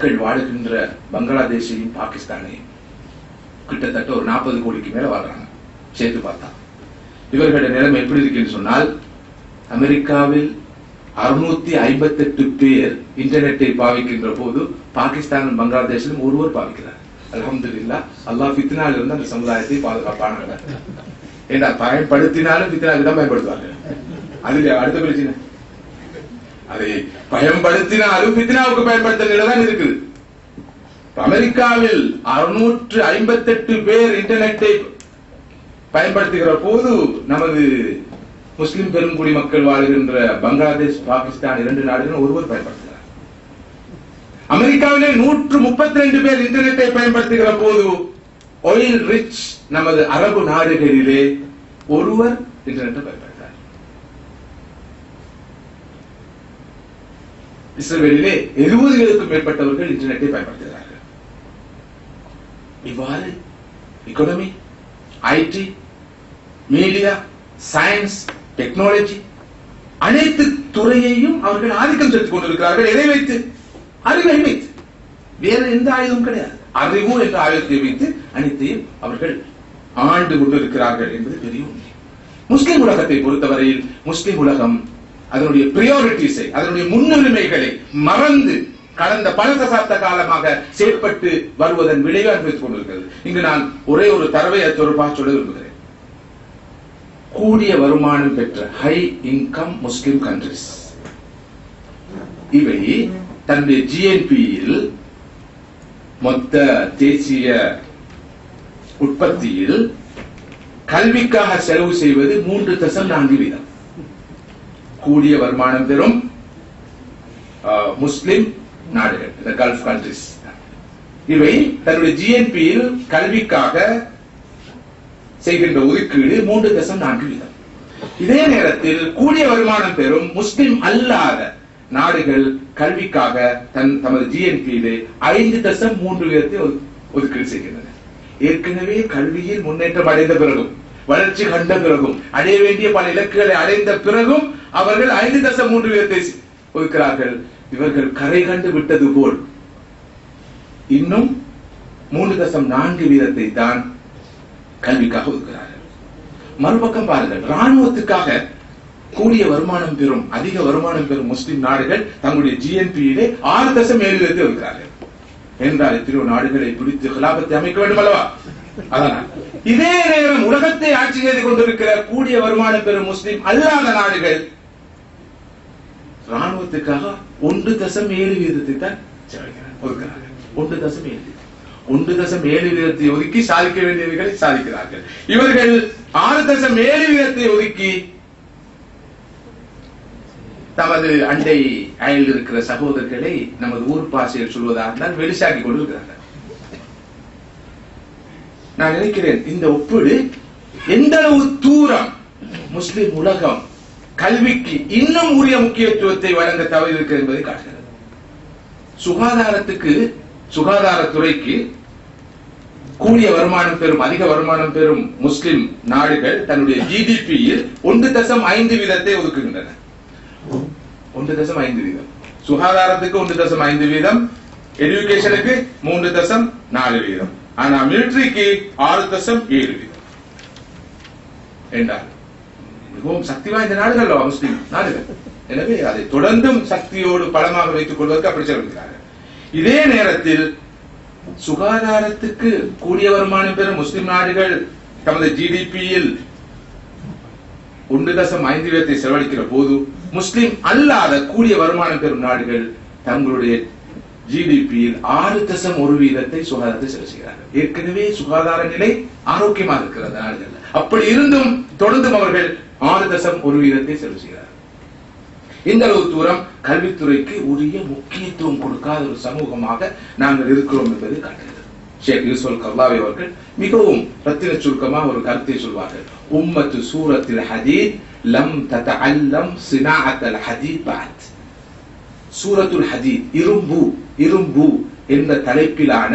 மக்கள் வாழுகின்ற பங்களாதேஷையும் பாகிஸ்தானையும் கிட்டத்தட்ட ஒரு 40 கோடிக்கு மேல வாழ்றாங்க. சேர்த்து பார்த்தா இவர்களுடைய நிலைமை எப்படி இருக்குன்னு சொன்னால், அமெரிக்காவில் 658 பேர் இன்டர்நெட்டை பாவிக்கின்ற போது பாகிஸ்தான் பங்களாதேஷிலும் ஒருவர் பாவிக்கிறார். அல்ஹம்துலில்லாஹ், அல்லாஹ் ஃபித்னால இருந்து அந்த சமுதாயத்தை பாதுகாப்பான ஏண்டா பயன்படுத்தினாலும் ஃபித்னாவுக்கு தான் பயன்படுத்துவாங்க. அதுல அடுத்த பிரச்சனை, அதை பயன்படுத்தினாலும் ஃபித்னாவுக்கு பயன்படுத்த நிலைதான் இருக்குது. அமெரிக்காவில் 658 பேர் இன்டர்நெட்டை பயன்படுத்துகிற போது நமது முஸ்லிம் பெருங்குடி மக்கள் வாழ்கின்ற பங்களாதேஷ், பாகிஸ்தான் 2 நாடுகளும் ஒருவர் பயன்படுத்துகிறார். அமெரிக்காவிலே 132 பேர் இன்டர்நெட்டை பயன்படுத்துகிற போது ஆயில் ரிச் நமது அரபு நாடுகளிலே ஒருவர் இன்டர்நெட்டை பயன்படுத்துகிறார். இஸ்ரேலிலே 70க்கும் மேற்பட்டவர்கள் இன்டர்நெட்டை பயன்படுத்துகிறார்கள். இவ்வாறு economy, IT, media, science, technology அனைத்து துறையையும் அவர்கள் ஆதிக்கம் செலுத்திக் கொண்டிருக்கிறார்கள். எதை வைத்து? அறிவை வைத்து. வேற எந்த ஆயுதமும் கிடையாது. அறிவு என்ற ஆயுதத்தை வைத்து அனைத்தையும் அவர்கள் ஆண்டு கொண்டிருக்கிறார்கள் என்பது பெரிய உண்மை. முஸ்லிம் உலகத்தை பொறுத்தவரையில் முஸ்லிம் உலகம் அதனுடைய பிரியாரிட்டிஸை, அதனுடைய முன்னுரிமைகளை மறந்து கடந்த பல தசாப்த காலமாக செயற்பட்டு வருவதன் விளைவை அனுபவித்துக் கொண்டிருக்கிறது. இங்கு நான் ஒரே ஒரு தரவை தொடர்பாக சொல்ல விரும்புகிறேன். கூடிய வருமானம் பெற்ற ஹை இன்கம் முஸ்லிம் கண்ட்ரிஸ் இவை தன்னுடைய ஜிஎன்பியில், மொத்த தேசிய உற்பத்தியில் கல்விக்காக செலவு செய்வது 3.4%. கூடிய வருமானம் பெறும் முஸ்லிம் நாடுகள், இந்த கல்ஃப் கண்ட்ரிஸ், இவை தன்னுடைய ஜிஎன்பியில் கல்விக்காக செய்கின்ற ஒதுக்கீடு 3.4%. இதே நேரத்தில் கூடிய வருமானம் பெறும் முஸ்லிம் அல்லாத நாடுகள் கல்விக்காக தமது ஜிஎன்பியிலே 5.3% ஒதுக்கீடு செய்கின்றன. ஏற்கனவே கல்வியில் முன்னேற்றம் அடைந்த பிறகும், வளர்ச்சி கண்ட பிறகும், அடைய வேண்டிய பல இலக்குகளை அடைந்த பிறகும் அவர்கள் 5.3% ஒதுக்கிறார்கள். இவர்கள் கரை கண்டு விட்டது போல் இன்னும் 3.4% தான் கல்விக்காக ஒதுக்கிறார்கள். மறுபக்கம் பாருங்கள், ராணுவத்துக்காக கூடிய வருமானம் பெறும், அதிக வருமானம் பெறும் முஸ்லிம் நாடுகள் தங்களுடைய ஜிஎன்பியிலே 6.7% ஒதுக்கிறார்கள். என்றால் எத்தனையோ நாடுகளை பிடித்து ஹிலாபத்தை அமைக்க வேண்டும் அல்லவா? அதனால் இதே நேரம் உலகத்தை ஆட்சி செய்து கொண்டிருக்கிற கூடிய வருமானம் பெறும் முஸ்லிம் அல்லாத நாடுகள் ராணுவத்துக்காக 1.7% தான் ஒதுக்கிறார்கள். 1.7% ஒதுக்கி சாதிக்க வேண்டியவைகளை சாதிக்கிறார்கள். இவர்கள் 6.7% ஒதுக்கி தமது அண்டை அயல் இருக்கிற சகோதரர்களை நமது ஊர் பாசையில் சொல்வதாக இருந்தால் வெளிசாக்கி கொண்டிருக்கிறார்கள். நான் நினைக்கிறேன் இந்த ஒப்பீடு எந்த அளவு தூரம் முஸ்லிம் உலகம் கல்விக்கு இன்னும் உரிய முக்கியத்துவத்தை வழங்க தவறி இருக்கிறது என்பதை காட்டுகிறது. சுகாதாரத்துறைக்கு கூடிய வருமானம் பெறும், அதிக வருமானம் பெறும் முஸ்லிம் நாடுகள் தன்னுடைய ஜிடிபியில் 1.5% ஒதுக்குகின்றன. 1.5%. சுகாதாரத்துக்கு 1.5%, எஜுகேஷனுக்கு 3.4%. ஆனா மிலிட்டரிக்கு 6.7% என்றால் மிகவும் சக்தி வாய்ந்த நாடுகள் முஸ்லிம் நாடுகள். எனவே அதை தொடர்ந்தும் சக்தியோடு பலமாக வைத்துக் கொள்வதற்கு அப்படி செலவிடுகிறார்கள். இதே நேரத்தில் சுகாதாரத்துக்கு கூடிய வருமானம் பெறும் முஸ்லிம் நாடுகள் தமது ஜிடிபியில் 1.5% செலவழிக்கிற போது முஸ்லிம் அல்லாத கூடிய வருமானம் பெறும் நாடுகள் தங்களுடைய ஜிடிபியில் 6.1% சுகாதாரத்தை செலவு செய்கிறார்கள். ஏற்கனவே சுகாதார நிலை ஆரோக்கியமாக இருக்கிறது நாடுகள். அப்படி இருந்தும் தொடர்ந்தும் அவர்கள் 6.1% செலவு செய்கிறார்கள். இந்த அளவு தூரம் கல்வித்துறைக்கு உரிய முக்கியத்துவம் கொடுக்காத ஒரு சமூகமாக நாங்கள் இருக்கிறோம் என்பதை காட்டுகிறது. ஷேக் யூசுப் கர்லாவி அவர்கள் மிகவும் ரத்தின சுருக்கமாக ஒரு கருத்தை சொல்வார்கள். உம்மத்து சூரத்தில் ஹதீத் லம் ததஅல்லம் சினாஅத்தல் ஹதீத் பஅத். சூரத்துல் ஹதீத், இரும்பு என்ற தலைப்பிலான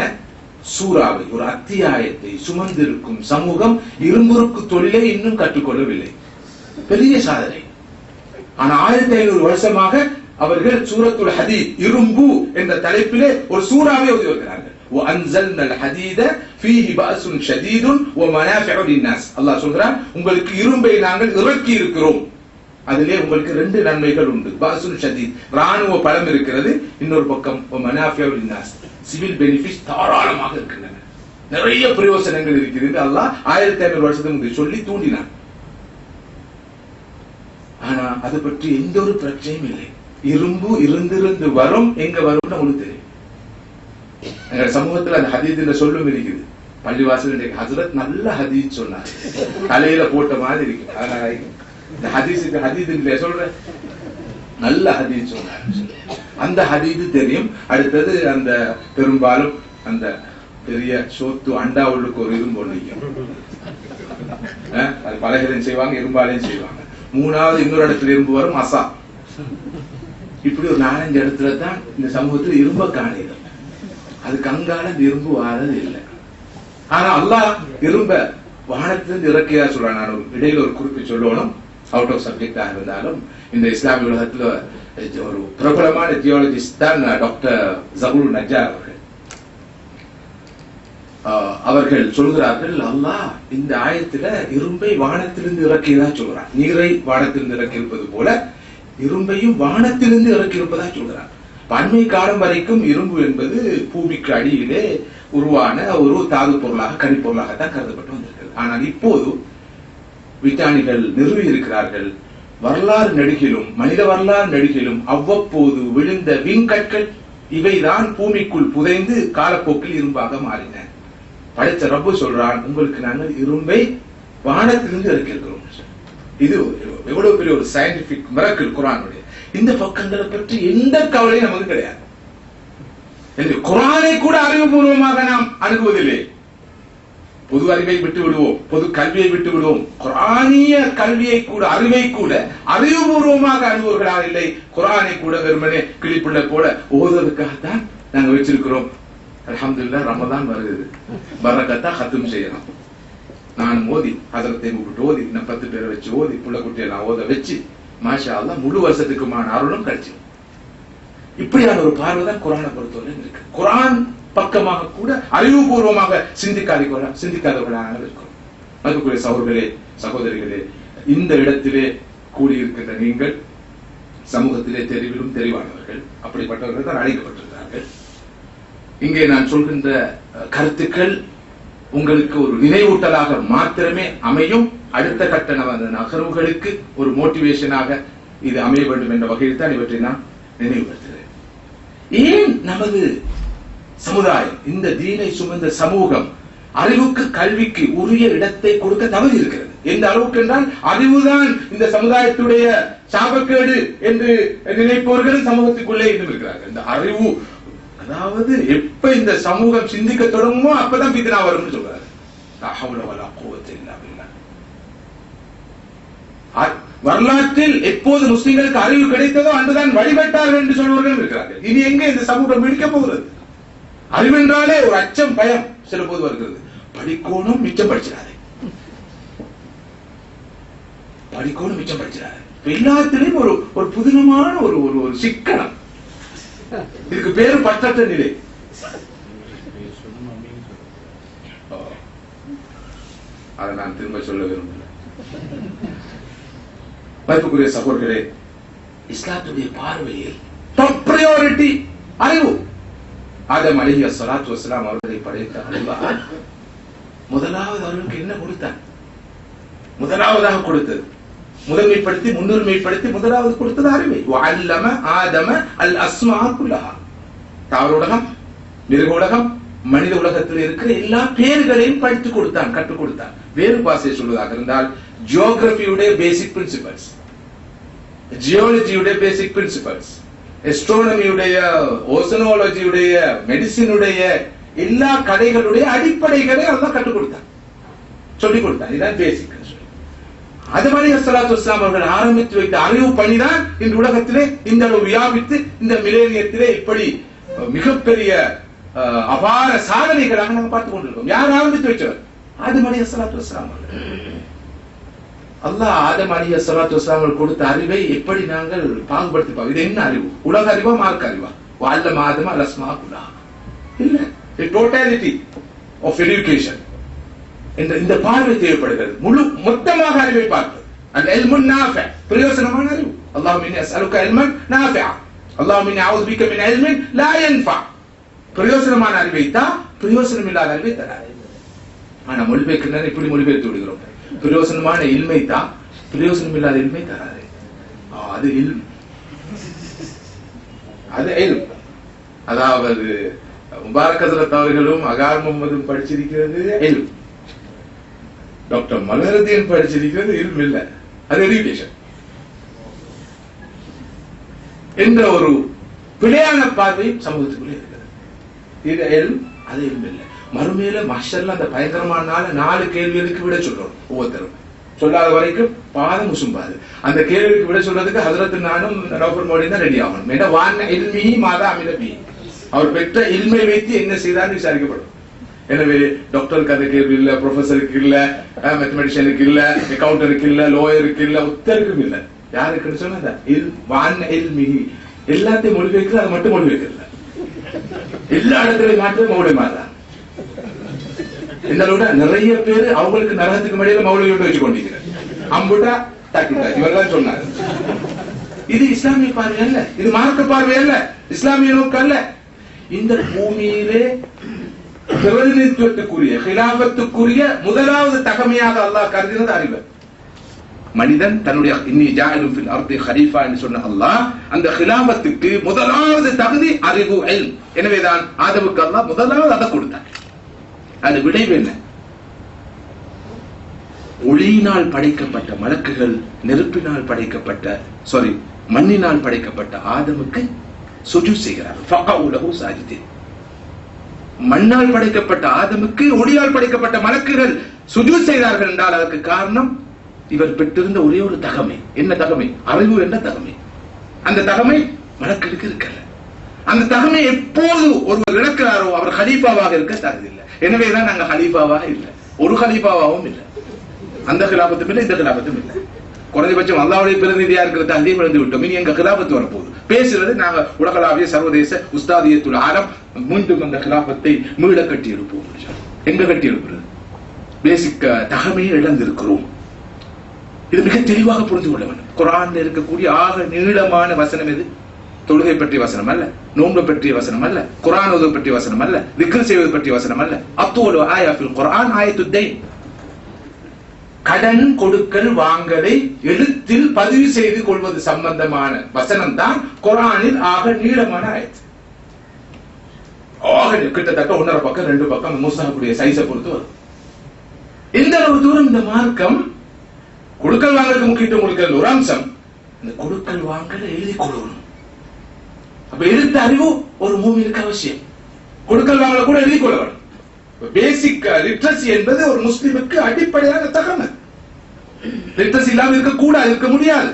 சூறாவை, ஒரு அத்தியாயத்தை சுமந்திருக்கும் சமூகம் இரும்புருக்கு தொழிலை இன்னும் கற்றுக்கொள்ளவில்லை. பெரிய சாதனை. ஆனா 1500 வருஷமாக அவர்கள் சூரத்துல் ஹதீத் இரும்பு என்ற தலைப்பிலே ஒரு சூறாவை ஓதி வருகிறார்கள். وَأَنزَلْنَا الْحَدِيدَ فِيهِ بَأْسٌ شَدِيدٌ وَمَنَافِعُ لِلنَّاسِ. அல்லாஹ் சொல்றான், உங்களுக்கு இரும்பை நாங்கள் இறக்கி இருக்கிறோம், அதிலே உங்களுக்கு 2 நன்மைகள் உண்டு. பாசுன் ஷதீத், ராணுவ பலம் இருக்கிறது. இன்னொரு பக்கம் وَمَنَافِعُ لِلنَّاسِ, சிவில் பெனிஃபிட்ஸ் தாராளமாக இருக்கின்றன, நிறைய பிரயோசனங்கள் இருக்கிறது. அல்லாஹ் 1500 வருஷத்துக்கு முன்பு சொல்லி தூண்டினான். ஆனா அது பற்றி எந்த ஒரு பிரச்சனையும் இல்லை. இரும்பு இருந்திருந்து வரும், எங்க வரும்னு உங்களுக்கு தெரியும். எங்க சமூகத்துல அந்த ஹதீத் சொல்லும் இருக்குது. பள்ளிவாசல் ஹஜ்ரத் நல்ல ஹதீத் சொன்னார், தலையில போட்ட மாதிரி இருக்கு. அதனால இந்த ஹதீத் இல்லையா சொல்ற, நல்ல ஹதீத் சொன்னார். அந்த ஹதீது தெரியும். அடுத்தது அந்த பெரும்பாலும் அந்த பெரிய சோத்து அண்டா உள்ளுக்கு ஒரு இரும்பு ஒண்ணு, அது பலகையும் செய்வாங்க, இரும்பாலையும் செய்வாங்க. 3வது இன்னொரு இடத்துல இரும்பு வரும், அசா. இப்படி ஒரு 4-5 இடத்துல தான் இந்த சமூகத்தில் இரும்ப காணிகள். அதுக்கு அங்கால இந்த இரும்பு வாரது இல்லை. ஆனா அல்லாஹ் இரும்ப வானத்திலிருந்து இறக்கியா சொல்றான். நான் இடையில ஒரு குறிப்பு சொல்லணும், அவுட் ஆஃப் சப்ஜெக்டா இருந்தாலும். இந்த இஸ்லாமிய உலகத்துல ஒரு பிரபலமான தியாலஜிஸ்ட் தான் டாக்டர் ஜஹூர் நஜ்ஜார் அவர்கள். அவர்கள் சொல்கிறார்கள், அல்லாஹ் இந்த ஆயத்துல இரும்பை வானத்திலிருந்து இறக்கியதா சொல்றான். நீரை வானத்திலிருந்து இறக்கி இருப்பது போல இரும்பையும் வானத்திலிருந்து இறக்கி இருப்பதா சொல்கிறான். அண்மை காலம் வரைக்கும் இரும்பு என்பது பூமிக்கு அடியிலே உருவான ஒரு தாது பொருளாக, கனிப்பொருளாகத்தான் கருதப்பட்டு வந்திருக்கிறது. ஆனால் இப்போது விஞ்ஞானிகள் நிறுவி இருக்கிறார்கள், வரலாறு நெடுகிலும் மனித வரலாறு நெடுகிலும் அவ்வப்போது விழுந்த விண்கற்கள் இவைதான் பூமிக்குள் புதைந்து காலப்போக்கில் இரும்பாக மாறின. படைத்த ரப்பு சொல்றான், உங்களுக்கு நாங்கள் இரும்பை வானத்திலிருந்து இறக்கியிருக்கிறோம். இது எவ்வளவு பெரிய ஒரு சயின்டிபிக் மிரக்கிள் குர்ஆனுடைய. இந்த பக்கங்களை பற்றி எந்த கவலையும் நமக்கு கிடையாது. குர்ஆனை கூட அறிவுபூர்வமாக நாம் அணுகுவதில்லை. பொது அறிவை விட்டு விடுவோம், பொது கல்வியை விட்டு விடுவோம். குர்ஆனிய கல்வியை கூட, அறிவை கூட அறிவுபூர்வமாக அணுகுவர்களாக இல்லை. குர்ஆனை கூட வெறுமனே கிளிப்பிள்ளை போல ஓதுவதற்காகத்தான் நாங்க வச்சிருக்கிறோம். அல்ஹம்துலில்லாஹ், ரமதான் வருகிறது, பரக்கத்தா ஹத்தும் செய்யலாம். நான் ஓதி, ஹஜரத்தை கூப்பிட்டு ஓதி, இன்னும் 10 பேரை வச்சு ஓதி, புள்ள குட்டியெல்லாம் ஓத வச்சு, மாஷா அல்லாஹ் முழு வருஷத்துக்குமான அருளும் கிடைச்சு. இப்படியான ஒரு பார்வை தான் குர்ஆனை பொறுத்தவரை இருக்கு. குர்ஆன் பக்கமாக கூட அறிவுபூர்வமாக சிந்திக்காதவர்களாக இருக்கிறோம். அதுக்குரிய சகோதரர்களே, சகோதரிகளே, இந்த இடத்திலே கூடியிருக்கின்ற நீங்கள் சமூகத்திலே தெரிவிலும் தெரிவானவர்கள், அப்படிப்பட்டவர்கள் தான் அழைக்கப்பட்டிருக்கிறார்கள். இங்கே நான் சொல்கின்ற கருத்துக்கள் உங்களுக்கு ஒரு நினைவூட்டலாக மாத்திரமே அமையும். அடுத்த கட்ட நகர்வுகளுக்கு ஒரு மோட்டிவேஷனாக இது அமைய வேண்டும் என்ற வகையில் தான் இவற்றை நான் நினைவுபடுத்துகிறேன். ஏன் நமது சமுதாயம், இந்த தீனை சுமந்த சமூகம் அறிவுக்கு, கல்விக்கு உரிய இடத்தை கொடுக்க தவறி இருக்கிறது? எந்த அளவுக்கு என்றால், அறிவுதான் இந்த சமுதாயத்துடைய சாபக்கேடு என்று நினைப்பவர்கள் சமூகத்துக்குள்ளே இன்னும் இருக்கிறார்கள். இந்த அறிவு, அதாவது எப்ப இந்த சமூகம் சிந்திக்க தொடங்குமோ அப்பதான் பித்னா வரும்னு சொல்றாரு. வரலாற்றில் எப்போது முஸ்லிம்களுக்கு அறிவு கிடைத்ததோ அன்றுதான் வழிபட்டார்கள் என்று சொல்பவர்கள் இருக்கிறார்கள். இனி எங்கே இந்த சமூகம் பிடிக்க போகிறது? அறிவென்றாலே ஒரு அச்சம், பயம் சில போது வருகிறது. படிக்கோணும், மிச்சம் படிச்சிடாது, படிக்கோணும், மிச்சம் படிச்சிடாது. எல்லாத்திலையும் ஒரு புதுமையான ஒரு சிக்கனம். இதுக்கு பேரு பற்றற்ற நிலை. அதை நான் திரும்ப சொல்ல விரும்பல. மதிப்புக்குரிய சகோதரர்களே, இஸ்லாத்துடைய பார்வையில் டாப் பிரையாரிட்டி அறிவு. ஆதம் அலைஹிஸ்ஸலாத்து வஸ்ஸலாம் அவர்களை படைத்த அல்லாஹ் முதலாவது அவர்களுக்கு என்ன கொடுத்தார்? முதலாவதாக கொடுத்தது, முதன்மைப்படுத்தி, முன்னுரிமைப்படுத்தி முதலாவது கொடுத்தது அறிவை. வஅல்லம ஆதம அல் அஸ்மா குல்லஹா. தாவர உலகம், மிருக உலகம், மனித உலகத்தில் இருக்கிற எல்லா பேர்களையும் படித்து கொடுத்தான், கற்றுக் கொடுத்தான். வேறு பாசை சொல்வதாக இருந்தால், ஜியோகிராபியுடைய பேசிக் பிரின்சிபல்ஸ், ஜியாலஜியுடைய பேசிக் பிரின்சிபல்ஸ், எஸ்ட்ரோனமியுடைய, ஓசனாலஜியுடைய, மெடிசினுடைய எல்லா கடைகளுடைய அடிப்படைகளை அல்லாஹ் கற்றுக் கொடுத்தான், சொல்லிக் கொடுத்தான். இதுதான் பேசிக். ஆதம் அலைஹிஸ்ஸலாத்து வஸ்ஸலாம் அவர்கள் ஆரம்பித்து வைத்த அறிவு பணிதான் இந்த உலகத்திலே இந்த அளவு வியாபித்து இந்த மிலேனியத்திலே இப்படி மிகப்பெரிய அபார சாதனைகளாக நாம் பார்த்துக் கொண்டிருக்கோம். யார் ஆரம்பித்து வச்சவர்? ஆதம் அலைஹிஸ்ஸலாத்து வஸ்ஸலாம் அவர்கள். அல்லாஹ் ஆதம் அலைஹிஸ்ஸலாத்து வஸலாம் கொடுத்த அறிவை எப்படி நாங்கள் பாகுபடுத்தி பார்க்க? இது என்ன அறிவு? உலக அறிவா, மார்க்க அறிவா? வஅல்லம ஆதம அல்-அஸ்மாஅ குல்லஹா. இல்ல, the totality of education. இந்த பார்வை தேவைப்படுகிறது. முழு மொத்தமாக அறிவை பார்ப்பது. அல்-இல்மு நாஃபி, பிரயோஜனமான அறிவு. அல்லாஹும்ம இன்னி அஸ்அலுக இல்மன் நாஃபிஅ, அல்லாஹும்ம இன்னி அஊது பிக மின் இல்மின் லா யன்ஃபா. பிரயோஜனமான அறிவை தான், பிரயோஜனம் இல்லாத அறிவை தராது. ஆனா மொழிபெயர்க்கிற இப்படி மொழிபெயர்த்து விடுகிறோம். பிரயோஜனமான இல்மை தான், பிரயோஜனம் இல்லாத இல்மை தராது. அது இல்ம், அது இல்ம். அதாவது முபாரக் ஹஸரத் அவர்களும் அகார் முகமதும் படிச்சிருக்கிறது இல்ம். டாக்டர் மலருதீன் படிச்சிருக்கிறது இல்ம் இல்ல, அது எஜுகேஷன் என்ற ஒரு பிழையான பார்வை சமூகத்துக்குள்ளே இருக்கிறது. இது இல்ம், அது இல்ம் இல்ல. மறுமையில மஹ்ஷர்ல அந்த பயங்கரமான நாள் 4 கேள்விகளுக்கு விட சொல்றோம். ஒவ்வொருத்தரும் சொல்லாத வரைக்கும் பாதம் உசும்பாது. அந்த கேள்விக்கு விட சொல்றதுக்கு ஹஜ்ரத் நானும் நௌஃபல் மௌலவி தான் ரெடி ஆகணும். ஏன்னா வான் இல்மி மாதா அமில பி, அவர் பெற்ற இல்மை வைத்து என்ன செய்தான்னு விசாரிக்கப்படும். எனவே டாக்டருக்கு அந்த கேள்வி இல்ல, ப்ரொஃபஸருக்கு இல்ல, மேத்தமெட்டிஷியனுக்கு இல்ல, அக்கவுண்டருக்கு இல்ல, லோயருக்கு இல்ல, உத்தருக்கும் இல்ல. யாருக்குன்னு சொன்னா வான் இல்மி. எல்லாத்தையும் மொழிபெயர்க்கல, அதை மட்டும் மொழிபெயர்க்கல. எல்லா இடத்துலயும் மாற்றம் மௌலவி மாறா. இதோட நிறைய பேர் அவங்களுக்கு நரகத்துக்கு மடியில மௌலவியோட வச்சு கொண்டிருக்கிறார். அம்புட்டா தாக்கிட்டா இவர்தான் சொன்னார். இது இஸ்லாமிய பார்வை அல்ல, இது மார்க்க பார்வை அல்ல, இஸ்லாமிய நோக்கம் அல்ல. இந்த பூமியிலே பிரதிநிதித்துவத்துக்குரிய ஹிலாபத்துக்குரிய முதலாவது தகமையாக அல்லாஹ் கருதினது அறிவு. மனிதன் தன்னுடைய இன்னி ஜாயிலும் ஃபில் அர்தி ஹலீஃபா என்று சொன்ன அல்லாஹ் அந்த ஹிலாபத்துக்கு முதலாவது தகுதி அறிவு, இல்ம். எனவேதான் ஆதமுக்கு அல்லாஹ் முதலாவது அதை கொடுத்தார். அது விளைவு என்ன? ஒளியினால் படைக்கப்பட்ட மலக்குகள் நெருப்பினால் படைக்கப்பட்ட மண்ணினால் படைக்கப்பட்ட ஆதமுக்கு சுஜூத் செய்கிறார்கள். ஃபகஉ லஹு சாஜிதீன். மண்ணால் படைக்கப்பட்ட ஆதமுக்கு ஒளியால் படைக்கப்பட்ட மலக்குகள் சுஜூத் செய்தார்கள் என்றால் அதற்கு காரணம் இவர் பெற்றிருந்த ஒரே ஒரு தகமை. என்ன தகமை? அறிவு என்ற தகமை. அந்த தகமை மலக்குகளுக்கு இருக்கல. அந்த தகமை எப்போது ஒருவர் இழக்கிறாரோ அவர் ஹலீஃபாவாக இருக்க தகுதியில்லை. எனவேதான் நாங்க ஹலீஃபாவாக இல்லை, ஒரு ஹலீஃபாவாகவும் இல்லை. அந்த கிலாபத்தும் இல்லை, இந்த கிலாபத்தும் இல்லை. குறைந்தபட்சம் அல்லாஹ்வுடைய பிரதிநிதியா இருக்கிற தகுதியை இழந்து விட்டோம். இனி எங்க கிலாபத்து வரப்போகுது. பேசுறது நாங்க உலகளாவிய சர்வதேச உஸ்தாதியத்துல் ஆலம் மீண்டும் அந்த கிலாபத்தை மீள கட்டி எழுப்புவோம். எங்க கட்டி எழுப்புறது? பேசிக் தகமையை இழந்திருக்கிறோம். இது மிக தெளிவாக புரிந்து கொள்ள வேண்டும். குர்ஆன்ல இருக்கக்கூடிய ஆக நீளமான வசனம் எது? தொழுகை பற்றிய வசனம் அல்ல, நோன்பு பற்றிய வசனம் அல்ல, குர்ஆன் ஓதுவது பற்றிய வசனம் அல்ல, திக்ர் செய்வது பற்றிய வசனம் அல்ல. அத்தூலு ஆயா ஃபில் குர்ஆன் ஆயத்துத் தைன். கடன் கொடுக்கல் வாங்கலை எழுத்தில் பதிவு செய்து கொள்வது சம்பந்தமான வசனம் தான் குர்ஆனில் ஆக நீளமான ஆயத்து. கிட்டத்தட்ட 1.5 பக்கம் 2 பக்கம் முஸ்ஹாஃபுடைய சைஸை பொறுத்து வரும். இந்த அளவு தூரம் இந்த மார்க்கம் கொடுக்கல் வாங்கலுக்கு முக்கியத்துவம் கொடுக்கிற ஒரு அம்சம். இந்த கொடுக்கல் வாங்கலை எழுதி கொள்ளணும். அப்ப எழுத்து அறிவு ஒரு மூமினுக்கு அவசியம். கொடுக்கல் வாங்கல கூட எழுதி கொள்ள வேண்டும். பேசிக் லிட்ரஸி என்பது ஒரு முஸ்லிமுக்கு அடிப்படையான தகமை. லிட்ரஸி இல்லாமல் இருக்க முடியாது.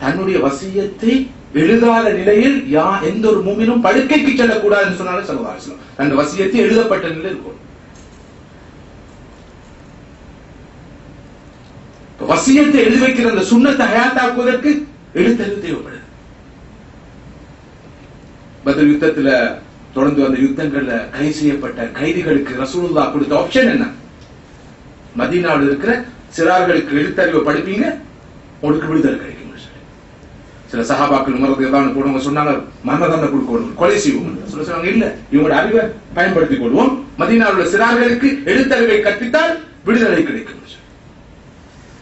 தன்னுடைய வசியத்தை எழுதாத நிலையில் எந்த ஒரு மூமினும் படுக்கைக்கு செல்லக்கூடாதுன்னு சொன்னாலும் ஸல்லல்லாஹு அலைஹி வஸல்லம். அந்த வசியத்தை எழுதப்பட்ட நிலையில் இருக்கும். வசியத்தை எழுதி வைக்கிற அந்த சுன்னத்தை ஹயாத்தாக்குவதற்கு எழுத்தறிவு தேவைப்படுது. பத்ர் யுத்தத்துல தொடர்ந்து வந்த யுத்தங்கள்ல கைது செய்யப்பட்ட கைதிகளுக்கு ரசூலுல்லாஹ் கொடுத்த ஆப்ஷன் என்ன? மதீனாவில் இருக்கிற சிறார்களுக்கு எழுத்தறிவை படிப்பீங்க, உங்களுக்கு விடுதலை கிடைக்கும். சில சஹாபாக்கள் உமர் ரலியல்லாஹு போனவங்க சொன்னாங்க மரண தண்டனை கொடுக்கணும், கொலை செய்வோம். சொன்னாங்க இல்ல, இவங்களோட அறிவை பயன்படுத்திக் கொள்வோம், மதீனாவில் உள்ள சிறார்களுக்கு எழுத்தறிவை கற்பித்தால் விடுதலை கிடைக்கும்.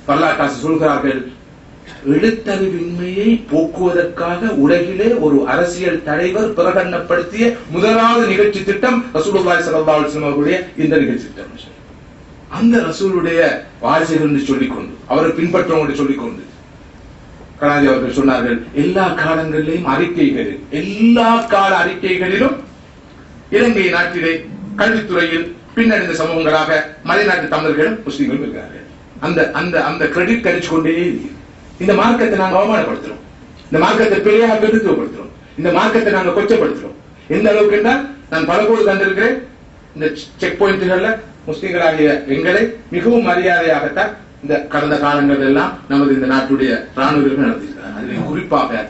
வரலாற்றாசிரியர் சொல்கிறார்கள், எழுத்தறிவின்மையை போக்குவதற்காக உலகிலே ஒரு அரசியல் தலைவர் பிரகடனப்படுத்திய முதலாவது நிகழ்ச்சி திட்டம் ரசூலுல்லாஹி ஸல்லல்லாஹு அலைஹி வஸல்லம் அவருடைய இந்த நிகழ்ச்சி திட்டம். அந்த ரசூலுடைய வாரிசுகள் என்று சொல்லிக்கொண்டு, அவரை பின்பற்றவங்க சொல்லிக்கொண்டு கலாநிதி அவர்கள் சொன்னார்கள், எல்லா காலங்களிலும் அறிக்கைகளில், எல்லா கால அறிக்கைகளிலும் இலங்கை நாட்டிலே கல்வித்துறையில் பின்னடைந்த சமூகங்களாக மலைநாட்டு தமிழர்களும் முஸ்லிம்களும் இருக்கிறார்கள். அந்த அந்த அந்த கிரெடிட் கழிச்சு கொண்டே இருக்கு. இந்த மார்க்கத்தை நாங்க அவமானப்படுத்துறோம், இந்த மார்க்கத்தை பிழையாக பெருத்துவப்படுத்துறோம், இந்த மார்க்கத்தை நாங்க கொச்சப்படுத்துறோம். எந்த அளவுக்கு என்றால், நான் பலபோது கண்டிருக்கிறேன், இந்த செக் பாயிண்ட்கள்ல முஸ்லிம்களாகிய எங்களை மிகவும் மரியாதையாகத்தான் இந்த கடந்த காலங்கள் எல்லாம் நமது இந்த நாட்டுடைய ராணுவர்கள் நடத்தியிருக்கிறார். அதில் குறிப்பாக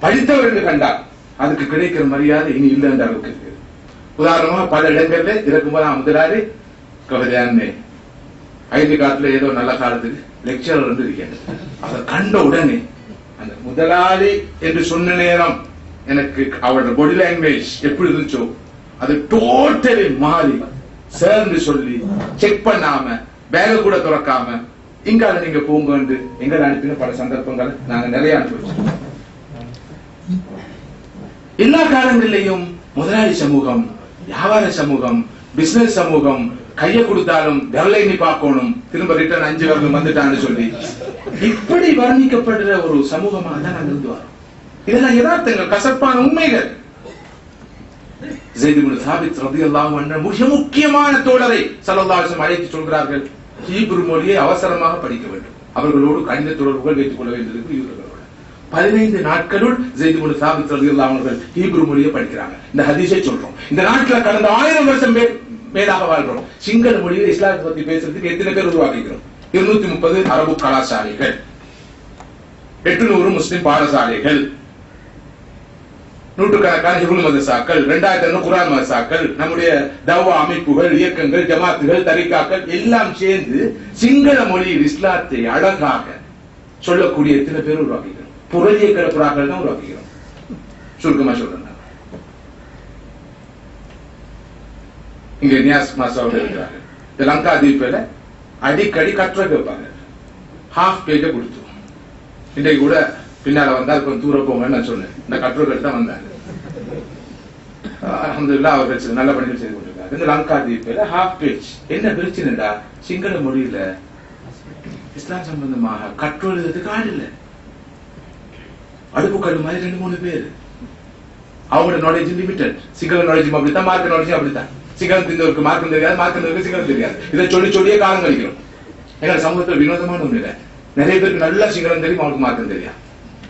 படித்தவர் என்று கண்டால் அதுக்கு கிடைக்கிற மரியாதை இனி இல்லை என்ற அளவுக்கு இருக்கு. உதாரணமாக பல இடங்கள்ல இருக்கும்போது முதலாளி கவிதையான்னு ஐந்து காலத்துல ஏதோ நல்ல காலத்துக்கு லெக்சரர் வந்து இருக்கிறது. அதை கண்ட உடனே அந்த முதலாளி என்று சொன்ன நேரம் எனக்கு அவரோட பாடி லாங்குவேஜ் எப்படி இருந்துச்சோ அது டோட்டலி மாறி சேர்ந்து சொல்லி செக் பண்ணாம பேக கூட துறக்காம இங்கால நீங்க போங்க எங்களை அனுப்பின பல சந்தர்ப்பங்களை நாங்க நிறைய அனுப்பிச்சோம். எல்லா காலங்களிலையும் முதலாளி சமூகம், வியாபார சமூகம், பிசினஸ் சமூகம் கையை கொடுத்தாலும் டெவலப்னி பார்க்கணும், திரும்ப ரிட்டர்ன் 5 வருடம் வந்துட்டான்னு சொல்லி இப்படி வர்ணிக்கப்படுற ஒரு சமூகமாக தான் நாங்கள் இருந்து வரோம். இதெல்லாம் யதார்த்தங்கள், கசப்பான உண்மைகள். ஸைத் இப்னு சாபித் ரலியல்லாஹு அன்ஹு மிக முக்கியமான தோழரை ஸல்லல்லாஹு அலைஹி வஸல்லம் அழைத்து சொல்கிறார்கள், ஹீப்ரு மொழியை அவசரமாக படிக்க வேண்டும், அவர்களோடு கணித தொடர்புகள் வைத்துக் கொள்ள வேண்டியது யூதர்களோடு. 15 நாட்களுள் ஸைத் இப்னு சாபித் ரலியல்லாஹு அன்ஹு ஹீப்ரு மொழியை படிக்கிறாங்க. இந்த ஹதீஸை சொல்றோம். இந்த நாட்டில் கடந்த 1000 வருஷம் மேலாக வாழ்றோம். சிங்கள மொழியில் இஸ்லாத்தை பத்தி பேசுறதுக்கு எத்தனை பேர் உருவாக்கிக்கிறோம்? 230 அரபு கலாசாலைகள், 800 முஸ்லிம் பாடசாலைகள், நூற்றுக்கணக்கான ஹிப்ரு மதரசாக்கள், 2000 குர்ஆன் மதரசாக்கள், நம்முடைய தவா அமைப்புகள், இயக்கங்கள், ஜமாத்துகள், தரிகாக்கள் எல்லாம் சேர்ந்து சிங்கள மொழியில் இஸ்லாத்தை அழகாக சொல்லக்கூடிய எத்தனை பேர் உருவாக்கிக்கிறோம்? புரளிய கிடப்புறாக்கள் தான் உருவாக்கிக்கிறோம். சுருக்கமா சொல்றேன். இங்க நியாஸ் மாசாவோட இருக்கிறார்கள். இந்த லங்கா தீபில அடிக்கடி கட்டுரை கேட்பாங்க. ஹாஃப் பேஜ கொடுத்துருவோம். இன்றைக்கு கூட பின்னால வந்தா கொஞ்சம் தூர போங்கன்னு நான் சொன்னேன். இந்த கட்டுரை தான் வந்தாங்க. அல்ஹம்துலில்லாஹ் அவர்கள் நல்ல பணிகள் செய்து கொண்டிருக்காங்க. இந்த லங்கா தீபில ஹாஃப் பேஜ். என்ன பிரச்சனைடா, சிங்கள மொழியில இஸ்லாம் சம்பந்தமாக கட்டுரை எழுதுறதுக்கு ஆள் இல்லை. அடுப்புக்கல் மாதிரி 2-3 பேர். அவங்களோட நாலேஜ் லிமிட்டட். சிங்கள நாலேஜும் அப்படித்தான், மார்க்க நாலேஜும் அப்படித்தான். சிங்களம் தெரிந்தவருக்கு மார்க்கம் தெரியாது, மார்க்கம் தெரிஞ்சவருக்கு சிங்களம் தெரியாது. இதை சொல்லியே காலம் கழிக்கிறோம். எங்க சமூகத்தில் வினோதமான ஒண்ணு இல்லை. நிறைய பேருக்கு நல்லா சிங்களம் தெரியும், அவங்களுக்கு மார்க்கம் தெரியாது.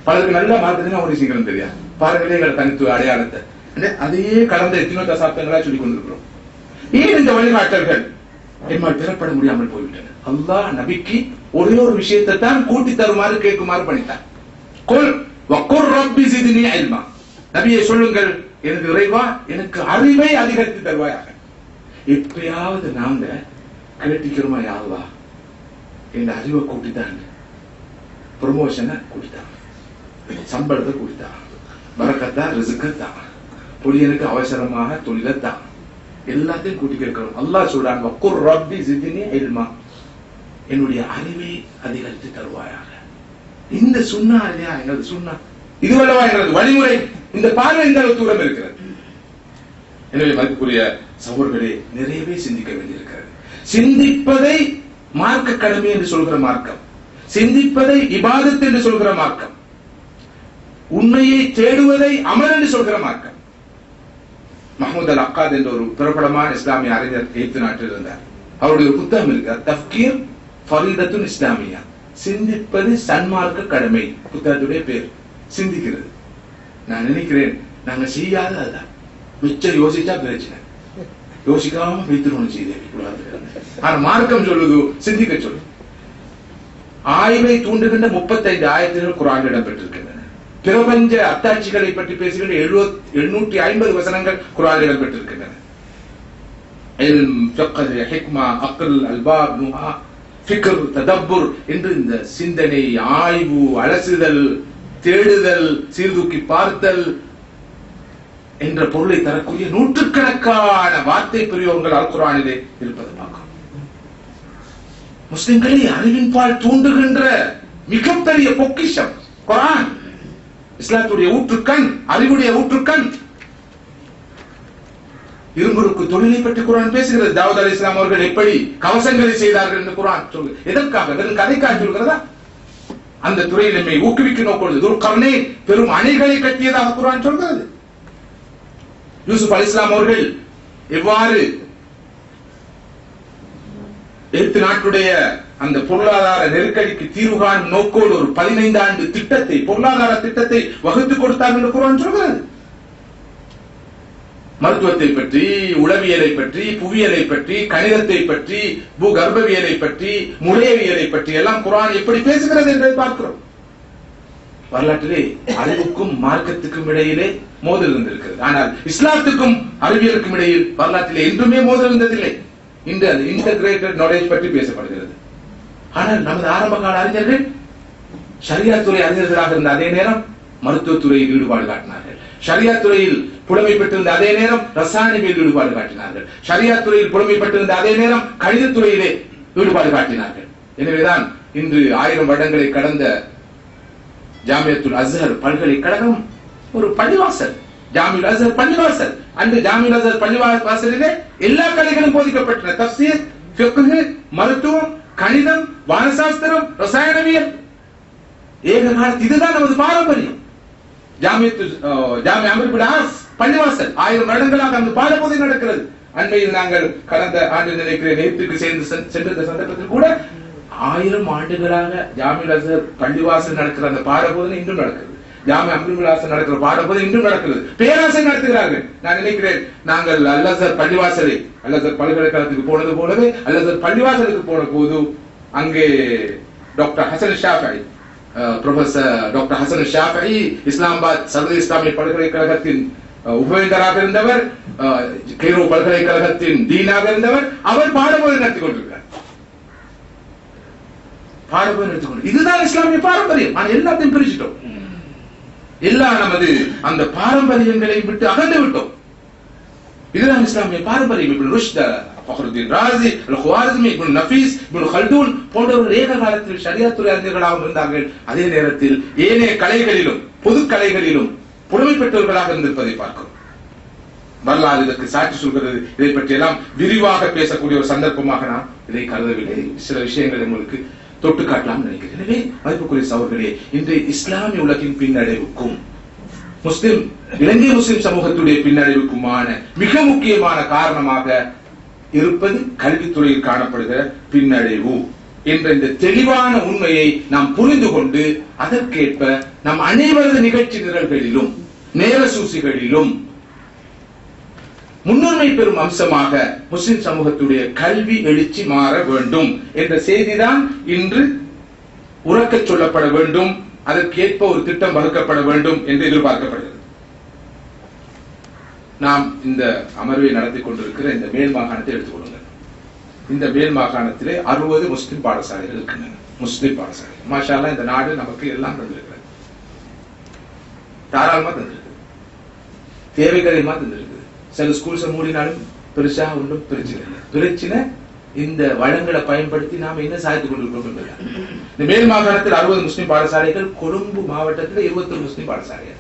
பலருக்கு நல்லா மார்க்கம் தெரியும், அவங்களுக்கு சிங்களம் தெரியாது. பாருங்களே எங்களை தனித்துவ அடையாளத்தை அதையே கடந்த எத்தனோ தசாப்தங்களா சொல்லிக் கொண்டிருக்கிறோம். ஏன் இந்த வழிகாட்டல்கள் எம்மால் பெறப்பட முடியாமல் போய்விட்டன? அல்லாஹ் நபிக்கு ஒரே ஒரு விஷயத்தை தான் கூட்டி தருமாறு கேட்குமாறு பண்ணிட்டான். குல் வகுர் ரப்பி ஸித்னி இல்மா. நபியே சொல்லுங்கள், எனக்கு இறைவா எனக்கு அறிவை அதிகரித்து தருவாயாக. எப்பயாவது நாங்க கேட்டிக்கிறோமா, யா அல்லாஹ் இந்த அறிவை கூட்டித்தாங்க, ப்ரமோஷனை கூட்டித்தாங்க, சம்பளத்தை கூட்டித்தாங்க, பரக்கத்தா ரிஸ்கத்தான், பொலியனுக்கு அவசரமாக தொழிலத்தான், எல்லாத்தையும் கூட்டி கேட்கிறோம். அல்லாஹ் சொல்றாங்க வகுர் ரப்பி ஸித்னி இல்மா, என்னுடைய அறிவை அதிகரித்து தருவாயாக. இந்த சுன்னா இல்லையா எங்களது சுன்னா, இதுவல்லவா எங்களது வழிமுறை. இந்த பார்வை இந்த தூரம் இருக்கிறது. எனவே மதிப்புக்குரிய சகோதரர்களே, நிறையவே சிந்திக்க வேண்டியிருக்கிறது. சிந்திப்பதை மார்க்க கடமை என்று சொல்கிற மார்க்கம், சிந்திப்பதை இபாதத் என்று சொல்கிற மார்க்கம், உண்மையை தேடுவதை அமல் என்று சொல்கிற மார்க்கம். மஹ்மூத் அல் அக்காத் என்ற ஒரு பிரபலமான இஸ்லாமிய அறிஞர் எகிப்து நாட்டில் இருந்தார். அவருடைய ஒரு புத்தகம் இருக்கிறார், தஃப்கீர் ஃபரீதத்துன் இஸ்லாமியா, சிந்திப்பது சன்மார்க்க கடமை. புத்தகத்துடைய பேர் சிந்திக்கிறது. நான் நினைக்கிறேன் நாங்க செய்யாத அதுதான். மிச்சம் யோசிச்சா பிரச்சனை, யோசிக்காம வைத்திருவோம் செய்தே கூடாது. ஆனா மார்க்கம் சொல்லுது சிந்திக்க சொல்லு. ஆய்வை தூண்டுகின்ற 35 ஆயத்துகள் குர்ஆனில் இடம்பெற்றிருக்கின்றன. பிரபஞ்ச அத்தாட்சிகளை பற்றி பேசுகின்ற 750 வசனங்கள் குர்ஆனில் இடம்பெற்றிருக்கின்றன. இல்ம், ஃபிக்ஹ், ஹிக்மா, அக்ல், அல்பாப், நுஹா, ஃபிக்ர், ததப்புர் என்று இந்த சிந்தனை, ஆய்வு, அலசுதல், தேடுதல், சீர்தூக்கி பார்த்தல் என்ற பொருளை தரக்கூடிய நூற்றுக்கணக்கான வார்த்தை பிரயோகங்கள் அல் குர்ஆனிலே இருப்பதை பார்க்கிறோம். முஸ்லிம்களை அறிவின் பால் தூண்டுகின்ற மிகப்பெரிய பொக்கிஷம் குர்ஆன். இஸ்லாத்துடைய ஊற்றுக்கண், அறிவுடைய ஊற்றுக்கண். இரும்புருக்கு தொழிலை பற்றி குர்ஆன் பேசுகிறது. தாவூத் அலைஹிஸ்ஸலாம் அவர்கள் எப்படி கவசங்களை செய்தார்கள் என்று குர்ஆன் சொல்லுது. எதற்காக? வெறும் கதைக்காக சொல்கிறதா? அந்த துறையில் நம்மை ஊக்குவிக்க நோக்கொழுது துல்கர்னைன் பெரும் அணைகளை கட்டியதாக குர்ஆன் சொல்கிறது. யூசுப் அலைஹிஸ்ஸலாம் அவர்கள் எவ்வாறு எகிப்து நாட்டுடைய அந்த பொருளாதார நெருக்கடிக்கு தீர்வு காணும் நோக்கோடு ஒரு 15 ஆண்டு திட்டத்தை, பொருளாதார திட்டத்தை வகுத்து கொடுத்தார் என்று குர்ஆன் சொல்கிறது. மருத்துவத்தை பற்றி, உளவியலை பற்றி, புவியியலை பற்றி, கணிதத்தை பற்றி, பூகர்ப்பவியலை பற்றி, முறையவியலை பற்றி எல்லாம் குர்ஆன் எப்படி பேசுகிறது என்பதை பார்க்கிறோம். வரலாற்றிலே அறிவுக்கும் மார்க்கத்துக்கும் இடையிலே மோதல் இருந்திருக்கிறது. ஆனால் இஸ்லாத்துக்கும் அறிவியலுக்கும் இடையில் வரலாற்றிலே என்றுமே மோதல் இருந்ததில்லை. இன்று அது இன்டகிரேட்டட் நாலேஜ் பற்றி பேசப்படுகிறது. ஆனால் நமது ஆரம்ப கால அறிஞர்கள் ஷரியாத் துறை அறிஞர்களாக இருந்த அதே நேரம் மருத்துவத்துறையில் ஈடுபாடு காட்டினார்கள். ஷரியாத் துறையில் புலமை பெற்றிருந்த அதே நேரம் ரசாயனவியல் ஈடுபாடு காட்டினார்கள். ஷரியாத் துறையில் புலமை பெற்றிருந்த அதே நேரம் கணிதத்துறையிலே ஈடுபாடு காட்டினார்கள். எனவேதான் இன்று 1000 வருடங்களை கடந்த ஜாமியத்துல் அஸ்ஹர் பல்கலைக்கழகம் ஒரு பள்ளிவாசல். ஜாமியுல் அஸ்ஹர் பள்ளிவாசல். அந்த ஜாமியுல் அஸ்ஹர் பள்ளிவாசலிலே எல்லா கலைகளும் போதிக்கப்பட்டன. தஃப்சீர், ஃபிக்ஹ், மருத்துவம், கணிதம், வானசாஸ்திரம், ரசாயனவியல். ஏக காலத்தில் இதுதான் நமது பாரம்பரியம். ஜாமியா அம்ர் இப்னு ஆஸ் பள்ளிவாசல் 1000 வருடங்களாக அந்த பாடபோதை நடக்கிறது. அண்மையில் நாங்கள் கடந்த ஆண்டு நினைக்கிறேன் நேற்றுக்கு சென்ற சந்தர்ப்பத்தில் கூட 1000 ஆண்டுகளாக ஜாமியுல் அஸ்ஹர் பள்ளிவாசல் நடக்கிற அந்த பாடபோதனை இன்றும் நடக்கிறது. ஜாமியா அம்ர் இப்னு ஆஸ் நடக்கிற பாடபோதை இன்றும் நடக்கிறது. பேராசை நடத்துகிறார்கள். நான் நினைக்கிறேன் நாங்கள் அல் அஸ்ஹர் பள்ளிவாசலை, அல் அஸ்ஹர் பல்கலைக்கழகத்துக்கு போனது போலவே அல் அஸ்ஹர் பள்ளிவாசலுக்கு போன போது அங்கே doctor Hasan Shafi'i, professor doctor Hasan Shafi'i Islamabad சர்வதேச இஸ்லாமிய பல்கலைக்கழகத்தின் உபவேந்தராக இருந்தவர், கெய்ரோ பல்கலைக்கழகத்தின் டீனாக இருந்தவர். அவர் பாடபோதை நடத்தி கொண்டிருக்கிறார். பாடபோதை நடத்தி கொண்டு இதுதான் இஸ்லாமிய பாரம்பரியம். ஆனால் எல்லாத்தையும் பிரிச்சுட்டோம். எல்லா நமது அந்த பாரம்பரியங்களை விட்டு அகன்று விட்டோம். இதுதான் இஸ்லாமிய பாரம்பரியம். இப்னு ருஷ்த், ஃபக்ருத்தீன் ராஸி, அல்-குவாரிஸ்மி, இப்னு நஃபீஸ், இப்னு கல்தூன் போன்றவர்கள் ஏக காலத்தில் ஷரியத் துறை அறிஞர்களாக இருந்தார்கள். அதே நேரத்தில் ஏனைய கலைகளிலும் பொது கலைகளிலும் புலமை பெற்றவர்களாக இருந்திருப்பதை பார்க்கிறோம். வரலாறு இதற்கு சாட்சி சொல்கிறது. இதை பற்றி எல்லாம் விரிவாக பேசக்கூடிய ஒரு சந்தர்ப்பமாக நாம் இதை கருதவில்லை. சில விஷயங்களை உங்களுக்கு தொட்டு காட்டலாம் நினைக்கிறேன். எனவே மதிப்புக்குரிய சகோதரர்களே, இன்றைய இஸ்லாமிய உலகின் பின்னடைவுக்கும் இலங்கை முஸ்லிம் சமூகத்துடைய பின்னடைவுக்குமான மிக முக்கியமான காரணமாக இருப்பது கல்வித்துறையில் காணப்படுகிற பின்னடைவு என்ற இந்த தெளிவான உண்மையை நாம் புரிந்து கொண்டு அதற்கேற்ப நம் அனைவரது நிகழ்ச்சி நிரல்களிலும் நேர சூசிகளிலும் முன்னுரிமை பெறும் அம்சமாக முஸ்லிம் சமூகத்துடைய கல்வி எழுச்சி மாற வேண்டும் என்ற செய்திதான் இன்று உறக்கச் சொல்லப்பட வேண்டும். அதற்கேற்ப ஒரு திட்டம் வகுக்கப்பட வேண்டும் என்று எதிர்பார்க்கப்படுகிறது. நாம் இந்த அமர்வை நடத்தி கொண்டிருக்கிற இந்த மேல் மாகாணத்தை எடுத்துக்கொள்ளுங்கள். இந்த மேல் மாகாணத்திலே 60 முஸ்லிம் பாடசாலைகள் இருக்கின்றன. முஸ்லிம் பாடசாலைகள் மாஷா அல்லாஹ் இந்த நாடு நமக்கு எல்லாம் தந்திருக்கிறது. தாராளமா தந்திருக்கு, தேவைகளையுமா தந்திருக்கு. சில ஸ்கூல்ஸை மூடினாலும் பெருசா ஒன்றும் பிரச்சனை இல்லை. பிரச்சனை இந்த வளங்களை பயன்படுத்தி நாம என்ன சாதித்துக் கொண்டிருக்கிறோம். இந்த மேல் மாகாணத்தில் 60 முஸ்லிம் பாடசாலைகள், கொழும்பு மாவட்டத்தில் 21 முஸ்லிம் பாடசாலைகள்,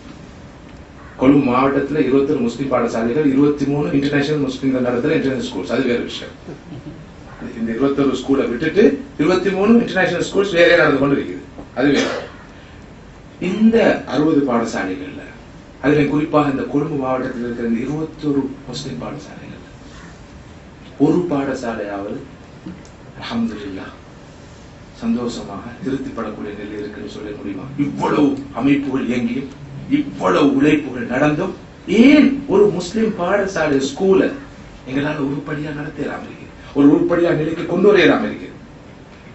கொழும்பு மாவட்டத்தில் 21 முஸ்லிம் பாடசாலைகள், 23 இன்டர்நேஷனல் முஸ்லிம்கள் நடத்துற இன்டர்நேஷனல் ஸ்கூல்ஸ். அது வேற விஷயம். இந்த 21 ஸ்கூலை விட்டுட்டு 23 இன்டர்நேஷனல் ஸ்கூல்ஸ் வேற நடந்து கொண்டு இருக்குது. அது வேற. இந்த 60 பாடசாலைகள்ல அதுல குறிப்பாக இந்த கொழும்பு மாவட்டத்தில் இருக்கிற இந்த 21 முஸ்லிம் பாடசாலைகள் ஒரு பாடசாலையாவது அல்ஹம்துலில்லாஹ் சந்தோஷமாக திருத்திப்படக்கூடிய நிலையில் இருக்குன்னு சொல்ல முடியுமா? இவ்வளவு அமைப்புகள் இயங்கியும் இவ்வளவு உழைப்புகள் நடந்தும் ஏன் ஒரு முஸ்லிம் பாடசாலை ஸ்கூல எங்களால் உருப்படியா நடத்தலாம் இருக்கிறது, ஒரு உருப்படியா நிலைக்கு கொண்டு வரையலாம் இருக்கிறது.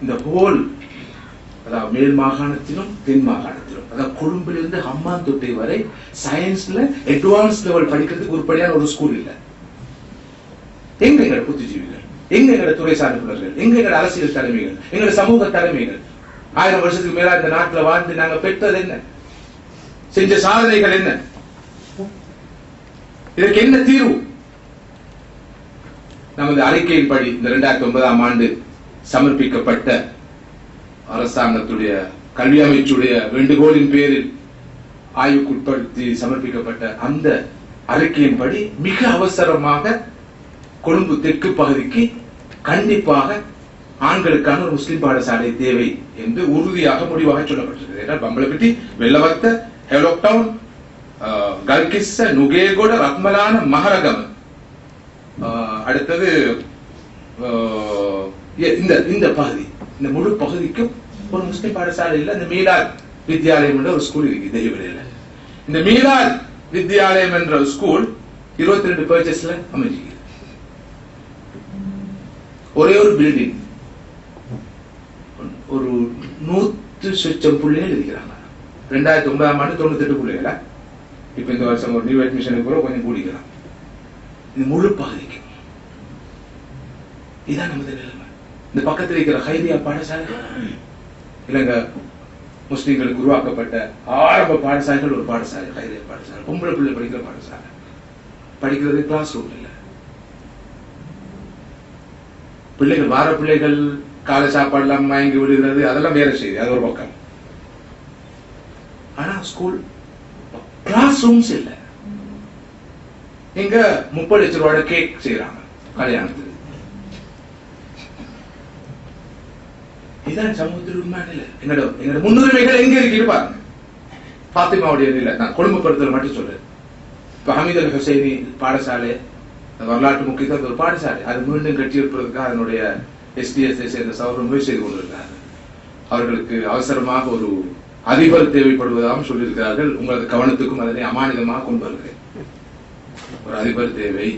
இந்த ஹோல் அதாவது மேல் மாகாணத்திலும் தென் மாகாணத்திலும், அதாவது கொழும்பிலிருந்து ஹம்மாந்தோட்டை வரை சயின்ஸ்ல அட்வான்ஸ் லெவல் படிக்கிறதுக்கு உருப்படியான ஒரு ஸ்கூல் இல்லை. எங்க எங்களோட புத்திஜீவிகள், எங்க எங்களோட துறை சார்ந்தவர்கள், எங்க எங்களோட அரசியல் தலைமைகள், எங்களோட சமூக தலைமைகள் 1000 வருஷத்துக்கு மேலா இந்த நாட்டில் வாழ்ந்து நாங்க பெற்றது என்ன, செஞ்ச சாதனைகள் என்ன, இதற்கு என்ன தீர்வு? நமது அறிக்கையின்படி இந்த 2009ஆம் ஆண்டு சமர்ப்பிக்கப்பட்ட அரசாங்கத்துடைய கல்வி அமைச்சுடைய வேண்டுகோளின் பேரில் ஆய்வுக்குட்படுத்தி சமர்ப்பிக்கப்பட்ட அந்த அறிக்கையின்படி மிக அவசரமாக கொழும்பு தெற்கு பகுதிக்கு கண்டிப்பாக ஆண்களுக்கான ஒரு முஸ்லிம் பாடசாலை தேவை என்று உறுதியாக முடிவாக சொல்லப்பட்டிருக்கிறது. பம்பலப்பிட்டி, வெள்ளவத்த, ஹெலோக்டவுன், கல்கிஸ்ஸ, நுகேகொட, ரத்மலான, மஹரகம, அடுத்தது இந்த பகுதி, இந்த முழு பகுதிக்கும் ஒரு முஸ்லிம் பாடசாலை இல்ல. இந்த மீலாத் வித்யாலயம் என்ற ஒரு ஸ்கூல் இருக்கு தெய்வரையில. இந்த மீலாத் வித்யாலயம் என்ற ஸ்கூல் 22 பர்ச்சேஸ்ல அமைஞ்சிருக்கு. ஒரே ஒரு பில்டிங் ஒரு 100 சொச்சம் பிள்ளைகள் இருக்கிறாங்க. 2009ஆம் ஆண்டு 98 பிள்ளைகளா, இப்ப இந்த வருஷம் ஒரு நியூ அட்மிஷனுக்கு கூட கொஞ்சம் கூடிக்கலாம். இது முழு பகுதிக்கு இதான் நமது நிலைமை. இந்த பக்கத்தில் இருக்கிற ஹைரியா பாடசாலை, இலங்கை முஸ்லிம்களுக்கு உருவாக்கப்பட்ட ஆரம்ப பாடசாலைகள் ஒரு பாடசாலை, ஹைரியா பாடசாலை, பொம்பளை பிள்ளை படிக்கிற பாடசாலை. படிக்கிறது கிளாஸ் ரூம் இல்ல. பிள்ளைகள் வார பிள்ளைகள் காலை சாப்பாடு எல்லாம் வாங்கி விடுகிறது, அதெல்லாம் வேற செய்தி, அது ஒரு பக்கம். ஆனா ஸ்கூல் கிளாஸ் ரூம்ஸ் இல்ல. இங்க 30 லட்சம் ரூபாய் கேக் செய்யறாங்க கல்யாணத்துக்கு. இதான் சமூகத்தில் உண்மையான இல்லை. எங்களோட முன்னுரிமைகள் எங்க இருக்கு பாருங்க. பாத்திமாவுடைய நிலை நான் குடும்பப்படுத்தல மட்டும் சொல்றேன். இப்ப ஹமீத் அல் ஹுசைனி பாடசாலை வரலாற்று முக்கியத்துவம் ஒரு பாடசாலை, அது மீண்டும் கட்டியெழுப்பதற்காக அதனுடைய எஸ்டிஎஸ் சேர்ந்த சகோதரர் முயற்சி செய்து கொண்டிருக்கிறார்கள். அவர்களுக்கு அவசரமாக ஒரு அதிபர் தேவைப்படுவதாகவும் சொல்லியிருக்கிறார்கள். உங்களது கவனத்துக்கும் அதனை அமானிதமாக கொண்டு வருகிறேன். ஒரு அதிபர் தேவை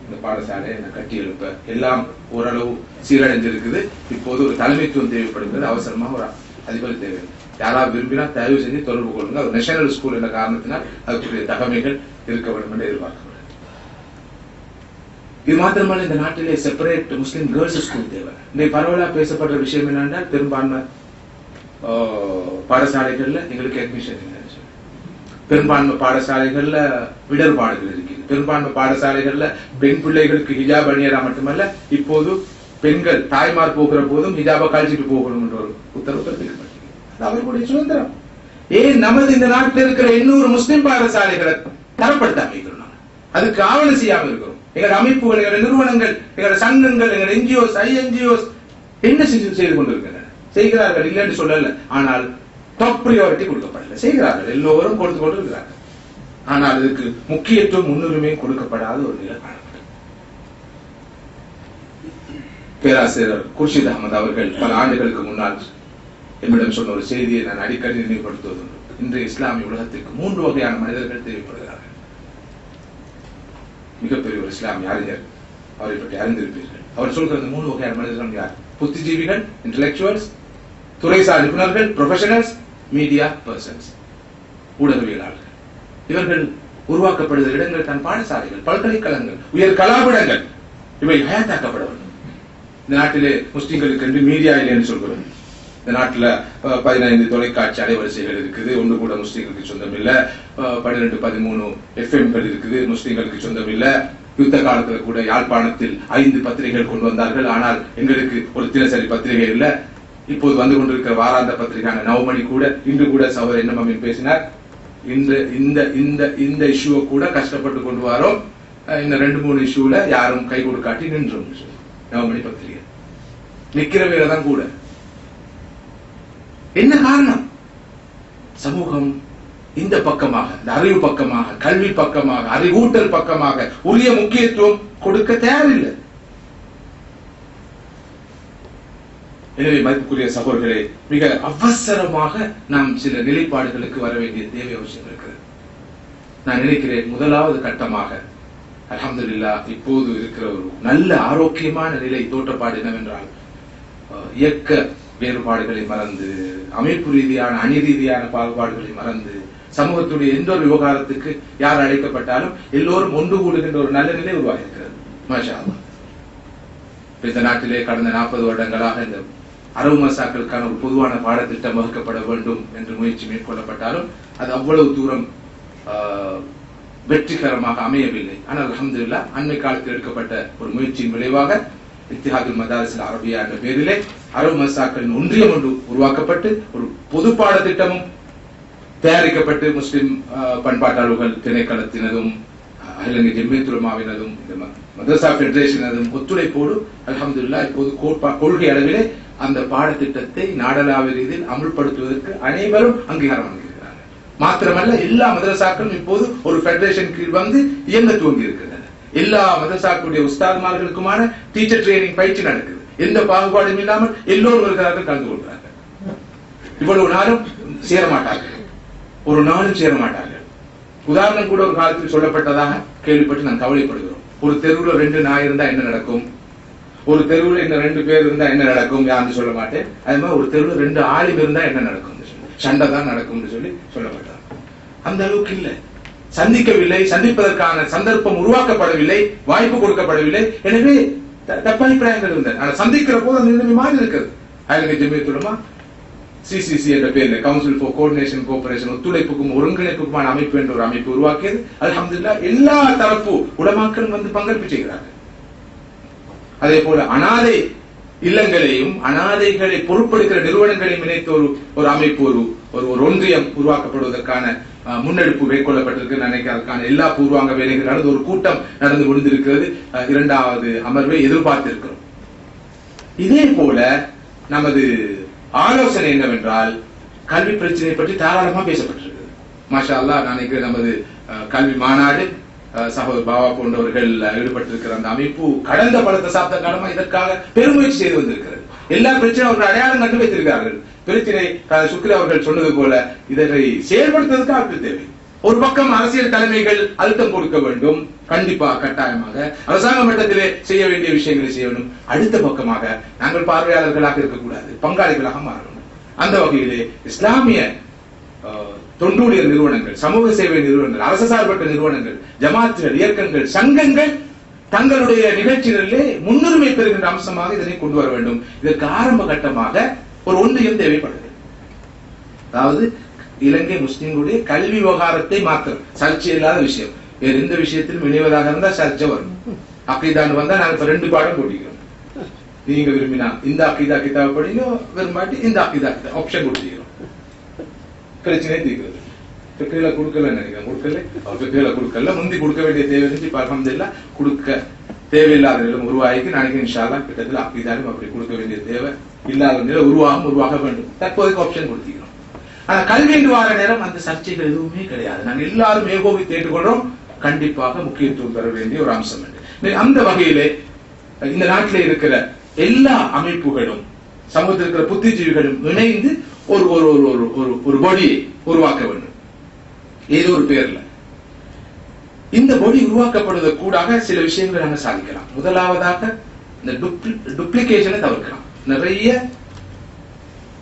இந்த பாடசாலை கட்டி எழுப்ப. எல்லாம் ஓரளவு சீரடைஞ்சிருக்குது. இப்போது ஒரு தலைமைத்துவம் தேவைப்படுகிறது. அவசரமாக ஒரு அதிபர் தேவை. யாராவது விரும்பினா தயவு செஞ்சு தொடர்பு கொள்ளுங்க. ஒரு நேஷனல் ஸ்கூல் என்ற காரணத்தினால் அதுக்குரிய தகமைகள் இருக்க வேண்டும் என்று எதிர்பார்க்கப்படுகிறது. இது மாத்திரமல்ல, இந்த நாட்டிலே செப்பரேட் முஸ்லிம் கேர்ள்ஸ் ஸ்கூல் தேவை. இன்னைக்கு பரவலா பேசப்படுற விஷயம் என்னென்றால், பெரும்பான்மை பாடசாலைகள்ல எங்களுக்கு அட்மிஷன் இல்லை, பெரும்பான்மை பாடசாலைகள்ல இடர்பாடுகள் இருக்குது, பெரும்பான்மை பாடசாலைகள்ல பெண் பிள்ளைகளுக்கு ஹிஜாப் அணியரா மட்டுமல்ல, இப்போது பெண்கள் தாய்மார் போகிற போதும் ஹிஜாபை கழிச்சிட்டு போகணும் என்ற ஒரு உத்தரவு பிறப்பிக்கப்பட்டிருக்கு. அவர்களுடைய சுதந்திரம். ஏன் நமது இந்த நாட்டில் இருக்கிற 800 முஸ்லிம் பாடசாலைகளை தரப்படுத்தாம இருக்கிறோம்? அதுக்கு ஆவணம் செய்யாம இருக்கிறோம். எங்களோட அமைப்புகள், எங்களோட நிறுவனங்கள், எங்களோட சங்கங்கள், எங்களோட என்ஜிஓஸ், ஐஎன்ஜிஓஸ் என்ன செய்து கொண்டிருக்கின்றன? செய்கிறார்கள், இல்லை என்று சொல்லல. ஆனால் டாப் பிரியாரிட்டி கொடுக்கப்படல. செய்கிறார்கள், எல்லோரும் கொடுத்து கொண்டிருக்கிறார்கள். ஆனால் இதுக்கு முக்கியத்துவம் முன்னுரிமை கொடுக்கப்படாத ஒரு நிலை காணப்படும். பேராசிரியர் குர்ஷித் அகமது அவர்கள் பல ஆண்டுகளுக்கு முன்னால் என்னிடம் சொன்ன ஒரு செய்தியை நான் அடிக்கடி நினைவுபடுத்துவதுண்டு. இன்றைய இஸ்லாமிய உலகத்திற்கு 3 வகையான மனிதர்கள் தேவைப்படுகிறார்கள். மிகப்பெரிய ஒரு இஸ்லாமிய அறிஞர், அவரை பற்றி அறிந்திருப்பீர்கள். அவர் சொல்கிற 3 வகையான மனிதர்கள் யார்? புத்திஜீவிகள், இன்டலெக்சுவல்ஸ், துறைசார் நிபுணர்கள், ப்ரொஃபஷனல்ஸ், மீடியா பர்சன்ஸ், ஊடகவியலாளர்கள். இவர்கள் உருவாக்கப்படுகிற இடங்கள் தான் பாடசாலைகள், பல்கலைக்கழகங்கள், உயர் கலாபீடங்கள். இவை ஹயாத்தாக்கப்பட வேண்டும். இந்த நாட்டிலே முஸ்லிம்களுக்கு என்று மீடியா இல்லை என்று சொல்கிறோம். இந்த நாட்டில் 15 தொலைக்காட்சி அலைவரிசைகள் இருக்குது, ஒன்று கூட முஸ்லிம்களுக்கு சொந்தம் இல்ல. 12, 13 எஃப்எம்கள் இருக்குது, முஸ்லிம்களுக்கு சொந்தம் இல்ல. யுத்த காலத்துல கூட யாழ்ப்பாணத்தில் 5 பத்திரிகைகள் கொண்டு வந்தார்கள். ஆனால் எங்களுக்கு ஒரு தினசரி பத்திரிகை இல்ல. இப்போது வந்து கொண்டிருக்கிற வாராந்த பத்திரிகையான நவமணி கூட இன்று கூட சகோதரர் என்ன பேசினார், இந்த இஷ்யூவை கூட கஷ்டப்பட்டு கொண்டு வரோம், இன்னும் 2-3 இஷ்யூல யாரும் கை கொடுக்காட்டி நின்றோம். நவமணி பத்திரிகை நிக்கிற வேலை தான் கூட. என்ன காரணம்? சமூகம் இந்த பக்கமாக, இந்த அறிவு பக்கமாக, கல்வி பக்கமாக, அறிவூட்டல் பக்கமாக உரிய முக்கியத்துவம் கொடுக்க தயாரில்லை. எனவே மதிப்புக்குரிய சகோதரர்களே, மிக அவசரமாக நாம் சில நிலைப்பாடுகளுக்கு வர வேண்டிய தேவை அவசியம் இருக்கிறது. நான் நினைக்கிறேன், முதலாவது கட்டமாக அல்ஹம்துலில்லாஹ் இப்போது இருக்கிற ஒரு நல்ல ஆரோக்கியமான நிலை தோற்றப்பாடு என்னவென்றால், இயக்க வேறுபாடுகளை மறந்து, அமைப்பு ரீதியான அணி ரீதியான பாகுபாடுகளை மறந்து, சமூகத்துடைய எந்த ஒரு விவகாரத்துக்கு யார் அழைக்கப்பட்டாலும் எல்லோரும் ஒன்று கூடுகின்ற ஒரு நல்ல நிலை உருவாகி இருக்கிறது. மாஷா அல்லாஹ். இந்த நாட்டிலே கடந்த 40 வருடங்களாக இந்த அரபு மசாக்களுக்கான ஒரு பொதுவான பாடத்திட்டம் வகுக்கப்பட வேண்டும் என்று முயற்சி மேற்கொள்ளப்பட்டாலும் அது அவ்வளவு தூரம் வெற்றிகரமாக அமையவில்லை. ஆனால் அல்ஹம்துலில்லாஹ் அண்மை காலத்தில் எடுக்கப்பட்ட ஒரு முயற்சியின் விளைவாக இத்திஹாதுல் மதாரிஸ் அரபியா என்ற பெயரிலே அரபு மசாக்களின் ஒன்றியம் ஒன்று உருவாக்கப்பட்டு ஒரு பொது பாடத்திட்டமும் தயாரிக்கப்பட்டு முஸ்லிம் பண்பாட்டாளர்கள் திணைக்களத்தினதும் இலங்கை ஜெமியத் உலமாவினதும் மதரசா பெடரேஷனதும் ஒத்துழைப்போடு அல்ஹம்துலில்லாஹ் இப்போது கொள்கை அளவிலே அந்த பாடத்திட்டத்தை நாடளாவிய ரீதியில் அமுல்படுத்துவதற்கு அனைவரும் அங்கீகாரம் வழங்கியிருக்கிறார்கள். மாத்திரமல்ல, எல்லா மதரசாக்களும் இப்போது ஒரு பெடரேஷன் கீழ் வந்து இயங்க துவங்கி இருக்கின்றன. எல்லா மதரசாக்களுடைய உஸ்தாத்மார்களுக்குமான டீச்சர் ட்ரைனிங் பயிற்சி நடக்குது. எந்த பாகுபாடும் இல்லாமல் எல்லோரும் இருக்கிறார்கள், கலந்து கொள்கிறார்கள். இவ்வளவு நாளும் சேரமாட்டார்கள், ஒரு நாளும் சேரமாட்டார்கள். உதாரணம் கூட ஒரு காலத்தில் சொல்லப்பட்டதாக கேள்விப்பட்டு நான் கவலைப்படுகிறோம். ஒரு தெருவுல 2 நாய் இருந்தா என்ன நடக்கும், ஒரு தெருவுல இன்னும் 2 பேர் இருந்தா என்ன நடக்கும், யாருன்னு சொல்ல மாட்டேன். அது மாதிரி ஒரு தெருவுல 2 ஆளுங்க இருந்தா என்ன நடக்கும், சண்டை தான் நடக்கும் சொல்லப்பட்டார். அந்த அளவுக்கு இல்லை, சந்திக்கவில்லை, சந்திப்பதற்கான சந்தர்ப்பம் உருவாக்கப்படவில்லை, வாய்ப்பு கொடுக்கப்படவில்லை. எனவே தப்பாபிப்பிராயங்கள் இருந்தது. ஆனா சந்திக்கிற போது அந்த நிலைமை மாறி இருக்கிறது. அயல்க ஜமியத்துலமா CCC என்ற பேர்ல கவுன்சில் ஃபார் கோஆர்டினேஷன் கோஆபரேஷன், ஒத்துழைப்புக்கும் ஒருங்கிணைப்புக்குமான அமைப்பு என்ற ஒரு அமைப்பு உருவாக்கியது. அல்ஹம்துலில்லாஹ் எல்லா தரப்பு உலமாக்களும் வந்து பங்களிப்பு செய்கிறார்கள். அதே போல அனாதை இல்லங்களையும் அனாதைகளை பொறுப்பெடுக்கிற நிறுவனங்களையும் இணைத்த ஒரு அமைப்பு, ஒரு ஒன்றியம் உருவாக்கப்படுவதற்கான முன்னெடுப்பு மேற்கொள்ளப்பட்டிருக்கு. நினைக்க அதற்கான எல்லா பூர்வாங்க வேலைகள் நடந்து ஒரு கூட்டம் நடந்து முடிந்திருக்கிறது. 2வது அமர்வை எதிர்பார்த்திருக்கிறோம். இதே போல நமது ஆலோசனை என்னவென்றால், கல்வி பிரச்சனை பற்றி தாராளமா பேசப்பட்டிருக்கு. மாஷா அல்லாஹ், நான் நினைக்கிறேன் நமது கல்வி மாநாடு சகோதரர் பாபா போன்றவர்கள் ஈடுபட்டிருக்கிற அந்த அமைப்பு கடந்த பல தசாப்த காலமா இதற்காக பெருமுயற்சி செய்து வந்திருக்கிறது. எல்லா பிரச்சனையும் அவர்கள் அடையாளம் கண்டு வைத்திருக்கிறார்கள். பிரச்சனை சுக்ரி அவர்கள் சொன்னது போல இதனை செயல்படுத்துவதற்கு ஆட்கள் தேவை. ஒரு பக்கம் அரசியல் தலைமைகள் அழுத்தம் கொடுக்க வேண்டும், கண்டிப்பாக கட்டாயமாக அரசாங்க மட்டத்திலே செய்ய வேண்டிய விஷயங்களை செய்ய வேண்டும். அடுத்த பக்கமாக நாங்கள் பார்வையாளர்களாக இருக்கக்கூடாது, பங்காளிகளாக மாற வேண்டும். அந்த வகையிலே இஸ்லாமிய தொண்டூழியர் நிறுவனங்கள், சமூக சேவை நிறுவனங்கள், அரசு சார்பற்ற நிறுவனங்கள், ஜமாத்துகள், இயக்கங்கள், சங்கங்கள் தங்களுடைய நிகழ்ச்சிகளிலே முன்னுரிமை பெறுகின்ற அம்சமாக இதனை கொண்டு வர வேண்டும். இதற்கு ஆரம்ப கட்டமாக ஒரு ஒன்றியம் தேவைப்படுகிறது. அதாவது இலங்கை முஸ்லிம்களுடைய கல்வி விவகாரத்தை மாத்திரம், சர்ச்சை இல்லாத விஷயம். வேறு எந்த விஷயத்திலும் இணைவதாக இருந்தா சர்ச்சை வரும். அக்கீதான் வந்தா நாங்க இப்ப 2 பாடம் போட்டிக்கிறோம். நீங்க விரும்பினா இந்த அக்கீதா கிதாப் படிங்க, விரும்பாட்டி இந்த அக்கீதா ஆப்ஷன் கொடுத்துக்கிறோம். பிரச்சனை தீர்க்கிறது. பிக்ரில கொடுக்கல நினைக்கிறேன், கொடுக்கல முந்தி கொடுக்க வேண்டிய தேவை இருந்துச்சு. இப்ப அல்ஹம்துலில்லாஹ் கொடுக்க தேவையில்லாத நிலம் உருவாக்கி நாளைக்கு இன்ஷா அல்லாஹ் கிட்டத்தட்ட அக்கீதாலும் அப்படி கொடுக்க வேண்டிய தேவை இல்லாத நிலை உருவாக வேண்டும். தற்போதைக்கு ஆப்ஷன் கொடுத்துக்கிறோம். ஆனா கல்வி என்று வார நேரம் அந்த சர்ச்சைகள் எதுவுமே கிடையாது. நாங்கள் எல்லாரும் ஏகோபி கேட்டுக்கொள்றோம், கண்டிப்பாக முக்கியத்துவம் பெற வேண்டிய ஒரு அம்சம். அந்த வகையிலே இந்த நாட்டில் இருக்கிற எல்லா அமைப்புகளும், சமூகத்தில் இருக்கிற புத்திஜீவிகளும் இணைந்து ஒரு பாடியை உருவாக்க வேண்டும், ஏதோ ஒரு பேர்ல. இந்த பாடி உருவாக்கப்படுவதற்கு கூடாக சில விஷயங்களை நாங்கள் சாதிக்கலாம். முதலாவதாக இந்த டுப்ளிகேஷனை தவிர்க்கலாம். நிறைய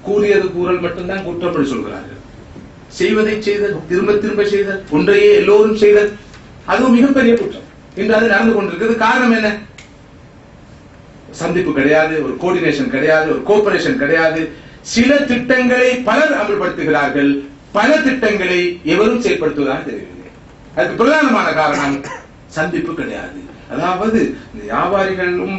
கூறியது கூறல் மட்டும்தான் குற்றம் சொல்கிறார்கள். செய்வதை செய்தல், திரும்ப திரும்ப செய்தல், ஒன்றையே எல்லோரும் செய்தல், அதுவும் மிகப்பெரிய குற்றம். இன்று அது நடந்து கொண்டிருக்கிறது. காரணம் என்ன? சந்திப்பு கிடையாது, ஒரு கோஆர்டினேஷன் கிடையாது, ஒரு கோஆபரேஷன் கிடையாது. சில திட்டங்களை பலர் அமல்படுத்துகிறார்கள், பல திட்டங்களை எவரும் செயல்படுத்துவதாக தெரியவில்லை. அதுக்கு பிரதானமான காரணம் சந்திப்பு கிடையாது. அதாவது வியாபாரிகளும்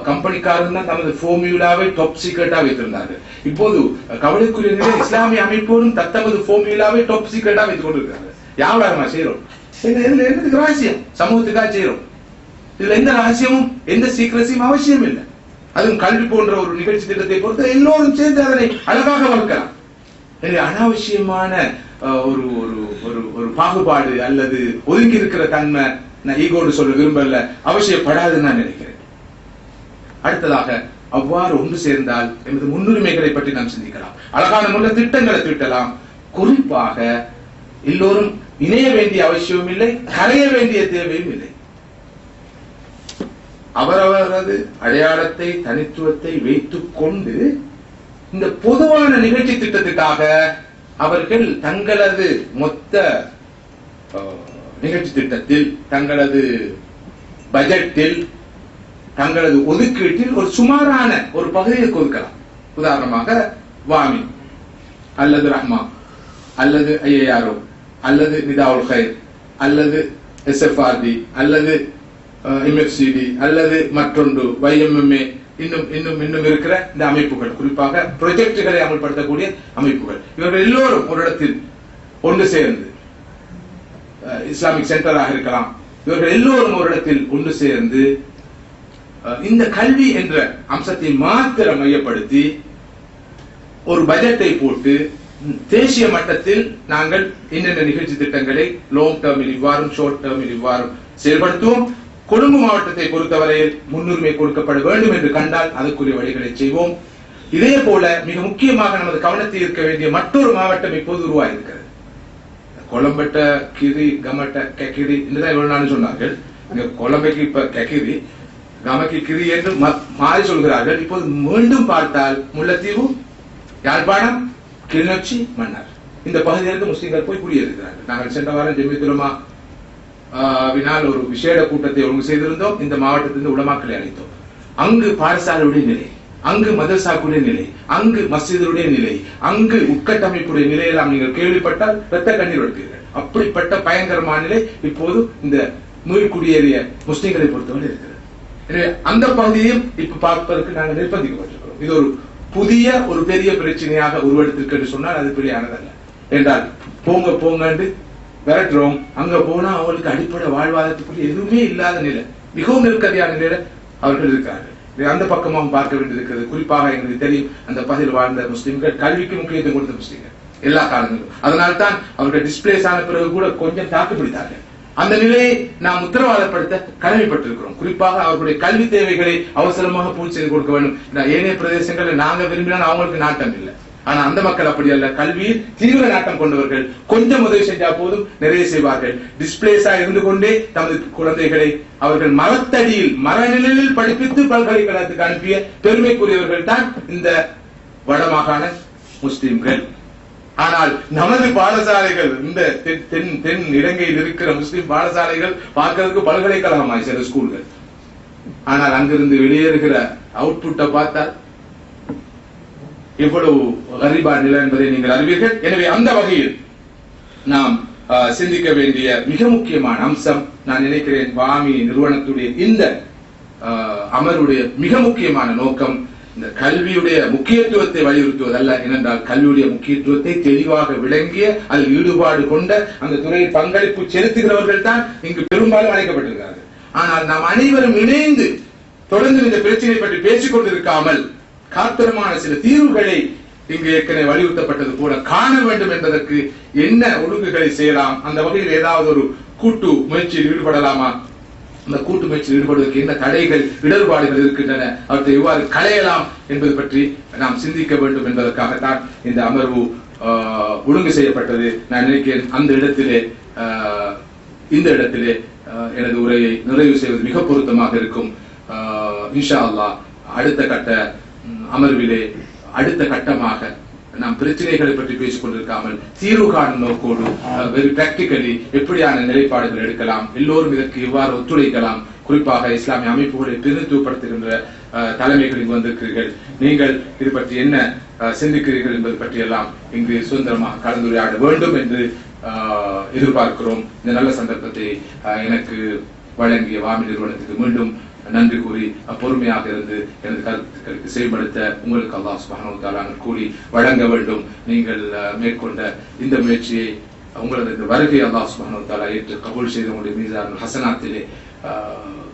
கம்பெனிக்காரரும் தான் தமது ஃபார்முலாவை டாப் சீக்ரெட்டா வைத்திருந்தார்கள். இப்போது கவலைக்குரிய நிலை, இஸ்லாமிய அமைப்போடும் தத்தமது ஃபார்முலாவை டாப் சீக்ரெட்டா வைத்துக் கொண்டிருக்கிறாங்க. வியாபாரமா செய்யறோம், இதுல என்னதுக்கு ரகசியம்? சமூகத்துக்காக செய்யறோம். இதுல எந்த ரகசியமும் எந்த சீக்கிரசியும் அவசியம் இல்லை. அதுவும் கல்வி போன்ற ஒரு நிகழ்ச்சி திட்டத்தை பொறுத்து எல்லோரும் சேர்ந்து அதனை அழகாக வளர்க்கலாம். எனவே அனாவசியமான ஒரு பாகுபாடு அல்லது ஒதுங்கி இருக்கிற தன்மை, நான் ஈகோடு சொல்ல விரும்பல, அவசியப்படாதுன்னு நான் நினைக்கிறேன். அடுத்ததாக அவ்வாறு ஒன்று சேர்ந்தால் எமது முன்னுரிமைகளை பற்றி நாம் சிந்திக்கலாம். அழகான முள்ள திட்டங்களை திட்டலாம். குறிப்பாக எல்லோரும் இணைய வேண்டிய அவசியமும் இல்லை, கரைய வேண்டிய தேவையும் இல்லை. அவரவரது அடையாளத்தை, தனித்துவத்தை வைத்துக் கொண்டு இந்த பொதுவான நிகழ்ச்சி திட்டத்துக்காக அவர்கள் தங்களது மொத்த நிகழ்ச்சி திட்டத்தில், தங்களது பட்ஜெட்டில், தங்களது ஒதுக்கீட்டில் ஒரு சுமாரான ஒரு பகுதியை ஒதுக்கலாம். உதாரணமாக வாமி அல்லது ரஹ்மா அல்லது ஐஏஆர்ஓ அல்லது நிதாவுல் கைர் அல்லது SFRD அல்லது MFCD அல்லது மற்றொன்று YMMA, இன்னும் இருக்கிற இந்த அமைப்புகள், குறிப்பாக ப்ரொஜெக்டுகளை அமல்படுத்தக்கூடிய அமைப்புகள், இவர்கள் எல்லோரும் ஒரு இடத்தில் ஒன்று சேர்ந்து, இஸ்லாமிக் சென்டராக இருக்கலாம், இவர்கள் எல்லோரும் ஒரு இடத்தில் ஒன்று சேர்ந்து இந்த கல்வி என்ற அம்சத்தை மாத்திரம் மையப்படுத்தி ஒரு பட்ஜெட்டை போட்டு தேசிய மட்டத்தில் நாங்கள் என்னென்ன நிகழ்ச்சி திட்டங்களை லாங் டேர்மில் இவ்வாறும் ஷார்ட் டேர்மில் இவ்வாறும் செயல்படுத்துவோம். கொழும்பு மாவட்டத்தை பொறுத்தவரையில் முன்னுரிமை கொடுக்கப்பட வேண்டும் என்று கண்டால் அதற்குரிய வழிகளை செய்வோம். இதே போல மிக முக்கியமாக நமது கவனத்தில் இருக்க வேண்டிய மற்றொரு மாவட்டம் இப்போது உருவாகியிருக்கிறது. கொலம்பட்ட கிரி கமட்ட கக்கிரி என்றுதான் இவ்வளவு நாள் சொன்னார்கள். இங்க கொலம்பைக்கு இப்ப கக்கிரி, கமக்கு கிரி என்று மாறி சொல்கிறார்கள். இப்போது மீண்டும் பார்த்தால் முல்லைத்தீவு, யாழ்ப்பாணம், கிளிநொச்சி, மன்னார் இந்த பகுதிகளுக்கு முஸ்லிம்கள் போய் குடியேறுகிறார்கள். நாங்கள் சென்ற வாரம் ஜெமியத்துல் உலமா வினால் ஒரு விசேட கூட்டத்தை ஒழுங்கு செய்திருந்தோம். இந்த மாவட்டத்திலிருந்து உலமாக்களை அழைத்தோம். அங்கு பாடசாலையுடைய நிலை, அங்கு மதரசாக்குடைய நிலை, அங்கு மஸ்ஜிதுடைய நிலை, அங்கு உட்கட்டமைப்புடைய நிலையெல்லாம் நீங்கள் கேள்விப்பட்டால் இரத்த கண்ணீர் வடிப்பீர்கள். அப்படிப்பட்ட பயங்கரமான நிலை இப்போது இந்த மீள்குடியேறிய முஸ்லிம்களை பொறுத்தவரை இருக்கிறது. எனவே அந்த பகுதியையும் இப்ப பார்ப்பதற்கு நாங்கள் நிர்பந்திக்கப்பட்டிருக்கிறோம். இது ஒரு புதிய ஒரு பெரிய பிரச்சனையாக உருவெடுத்திருக்கு என்று சொன்னால் அது பெரியானதல்ல. என்றால் போங்க போங்கன்னு விரட்டுறோம், அங்க போனா அவங்களுக்கு அடிப்படை வாழ்வாதாரத்துக்குரிய எதுவுமே இல்லாத நிலை, மிகவும் நெருக்கடியான நிலையில அவர்கள் இருக்கிறார்கள். அந்த பக்கமும் பார்க்க வேண்டியிருக்கிறது. குறிப்பாக எங்களுக்கு தெரியும், அந்த பகுதியில் வாழ்ந்த முஸ்லிம்கள் கல்விக்கு முக்கியத்துவம் கொடுத்த முஸ்லிம்கள் எல்லா காலங்களிலும். அதனால்தான் அவர்கள் டிஸ்பிளேஸ் ஆன பிறகு கூட கொஞ்சம் தாக்கு பிடித்தார்கள். அந்த நிலையை நாம் உத்தரவாதப்படுத்த கடமைப்பட்டிருக்கிறோம். குறிப்பாக அவர்களுடைய கல்வி தேவைகளை அவசரமாக பூர்த்தி செய்து கொடுக்க வேண்டும். ஏனைய பிரதேசங்களில் நாங்க விரும்பினால் அவங்களுக்கு நாட்டம் இல்லை. ஆனா அந்த மக்கள் அப்படி அல்ல. கல்வியில் தீவிர நாட்டம் கொண்டவர்கள். கொஞ்சம் உதவி செஞ்சா போதும் நிறைய செய்வார்கள். டிஸ்பிளேஸா இருந்து கொண்டே தமது குழந்தைகளை அவர்கள் மரத்தடியில் மரநிலையில் படிப்பித்து பல்கலைக்கழகத்துக்கு அனுப்பிய பெருமைக்குரியவர்கள் தான் இந்த வடமாகாண முஸ்லிம்கள். ஆனால் நமது பாடசாலைகள், இந்த தென் இலங்கையில் இருக்கிற முஸ்லிம் பாடசாலைகள் பார்க்கிறதுக்கு பல்கலைக்கழகமாய் சில ஸ்கூல்கள். ஆனால் அங்கிருந்து வெளியேறுகிற அவுட்புட்டை பார்த்தால் எவ்வளவு கரீபா நிலை என்பதை நீங்கள் அறிவீர்கள். எனவே அந்த வகையில் நாம் சிந்திக்க வேண்டிய மிக முக்கியமான அம்சம், நான் நினைக்கிறேன் வாமி நிறுவனத்துடைய இந்த அமர்வுடைய மிக முக்கியமான நோக்கம் இந்த கல்வியுடைய முக்கியத்துவத்தை வலியுறுத்துவதல்ல. ஏனென்றால் கல்வியுடைய முக்கியத்துவத்தை தெளிவாக விளங்கிய அதில் ஈடுபாடு கொண்ட அந்த துறையில் பங்களிப்பு செலுத்துகிறவர்கள் தான் இங்கு பெரும்பாலும் அழைக்கப்பட்டிருக்கிறார்கள். ஆனால் நாம் அனைவரும் இணைந்து தொடர்ந்து இந்த பிரச்சனை பற்றி பேசிக் கொண்டிருக்காமல் காத்திரமான சில தீர்வுகளை இங்கு ஏற்கனவே வலியுறுத்தப்பட்டது போல காண வேண்டும் என்பதற்கு என்ன ஒழுங்குகளை செய்யலாம், அந்த வகையில் ஏதாவது ஒரு கூட்டு முயற்சியில் ஈடுபடலாமா, அந்த கூட்டு முயற்சியில் ஈடுபடுவதற்கு என்ன தடைகள் இடர்பாடுகள் இருக்கின்றன, அவற்றை எவ்வாறு களையலாம் என்பது பற்றி நாம் சிந்திக்க வேண்டும் என்பதற்காகத்தான் இந்த அமர்வு ஒழுங்கு செய்யப்பட்டது. நான் நினைக்கிறேன் அந்த இடத்திலே இந்த இடத்திலே எனது உரையை நிறைவு செய்வது மிக பொருத்தமாக இருக்கும். இன்ஷா அல்லாஹ் அடுத்த கட்ட அமர்விலே அடுத்த கட்டமாக நாம் பிரச்சனைகளை பற்றி பேசிக் கொண்டிருக்காமல் தீர்வு காணும் நோக்கோடு வெரி பிராக்டிகலி எப்படியான நிலைப்பாடுகள் எடுக்கலாம், எல்லோரும் இதற்கு எவ்வாறு ஒத்துழைக்கலாம், குறிப்பாக இஸ்லாமிய அமைப்புகளை பிரதிநிதித்துவப்படுத்துகின்ற தலைமைகள் இங்கு வந்திருக்கிறீர்கள், நீங்கள் இது பற்றி என்ன சிந்திக்கிறீர்கள் என்பது பற்றியெல்லாம் இங்கு சுதந்திரமாக கலந்துரையாட வேண்டும் என்று எதிர்பார்க்கிறோம். இந்த நல்ல சந்தர்ப்பத்தை எனக்கு வழங்கிய வாமி நிறுவனத்துக்கு மீண்டும் நன்றி கூறி பொறுமையாக இருந்து எனது கருத்துக்களுக்கு செயல்படுத்த உங்களுக்கு அல்லாஹ் சுப்ஹானஹு வ தஆலா கூறி வழங்க வேண்டும். நீங்கள் மேற்கொண்ட இந்த முயற்சியை உங்களது வருகை அல்லாஹ் சுப்ஹானஹு வ தஆலா ஏற்று கபூல் செய்து உங்களுடைய மீசானுல் ஹஸனாத்திலே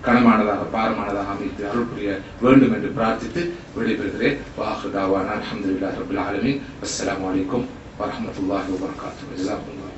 கனமானதாக பாரமானதாக அமைத்து அருள் புரிய வேண்டும் என்று பிரார்த்தித்து விடைபெறுகிறேன். வாஹிரு தஅவானா அல்ஹம்துலில்லாஹி ரப்பில் ஆலமீன். அஸ்ஸலாமு அலைக்கும் வரஹ்மத்துல்லாஹி வ பரகாத்துஹு. ஜஸாக்குமுல்லாஹு.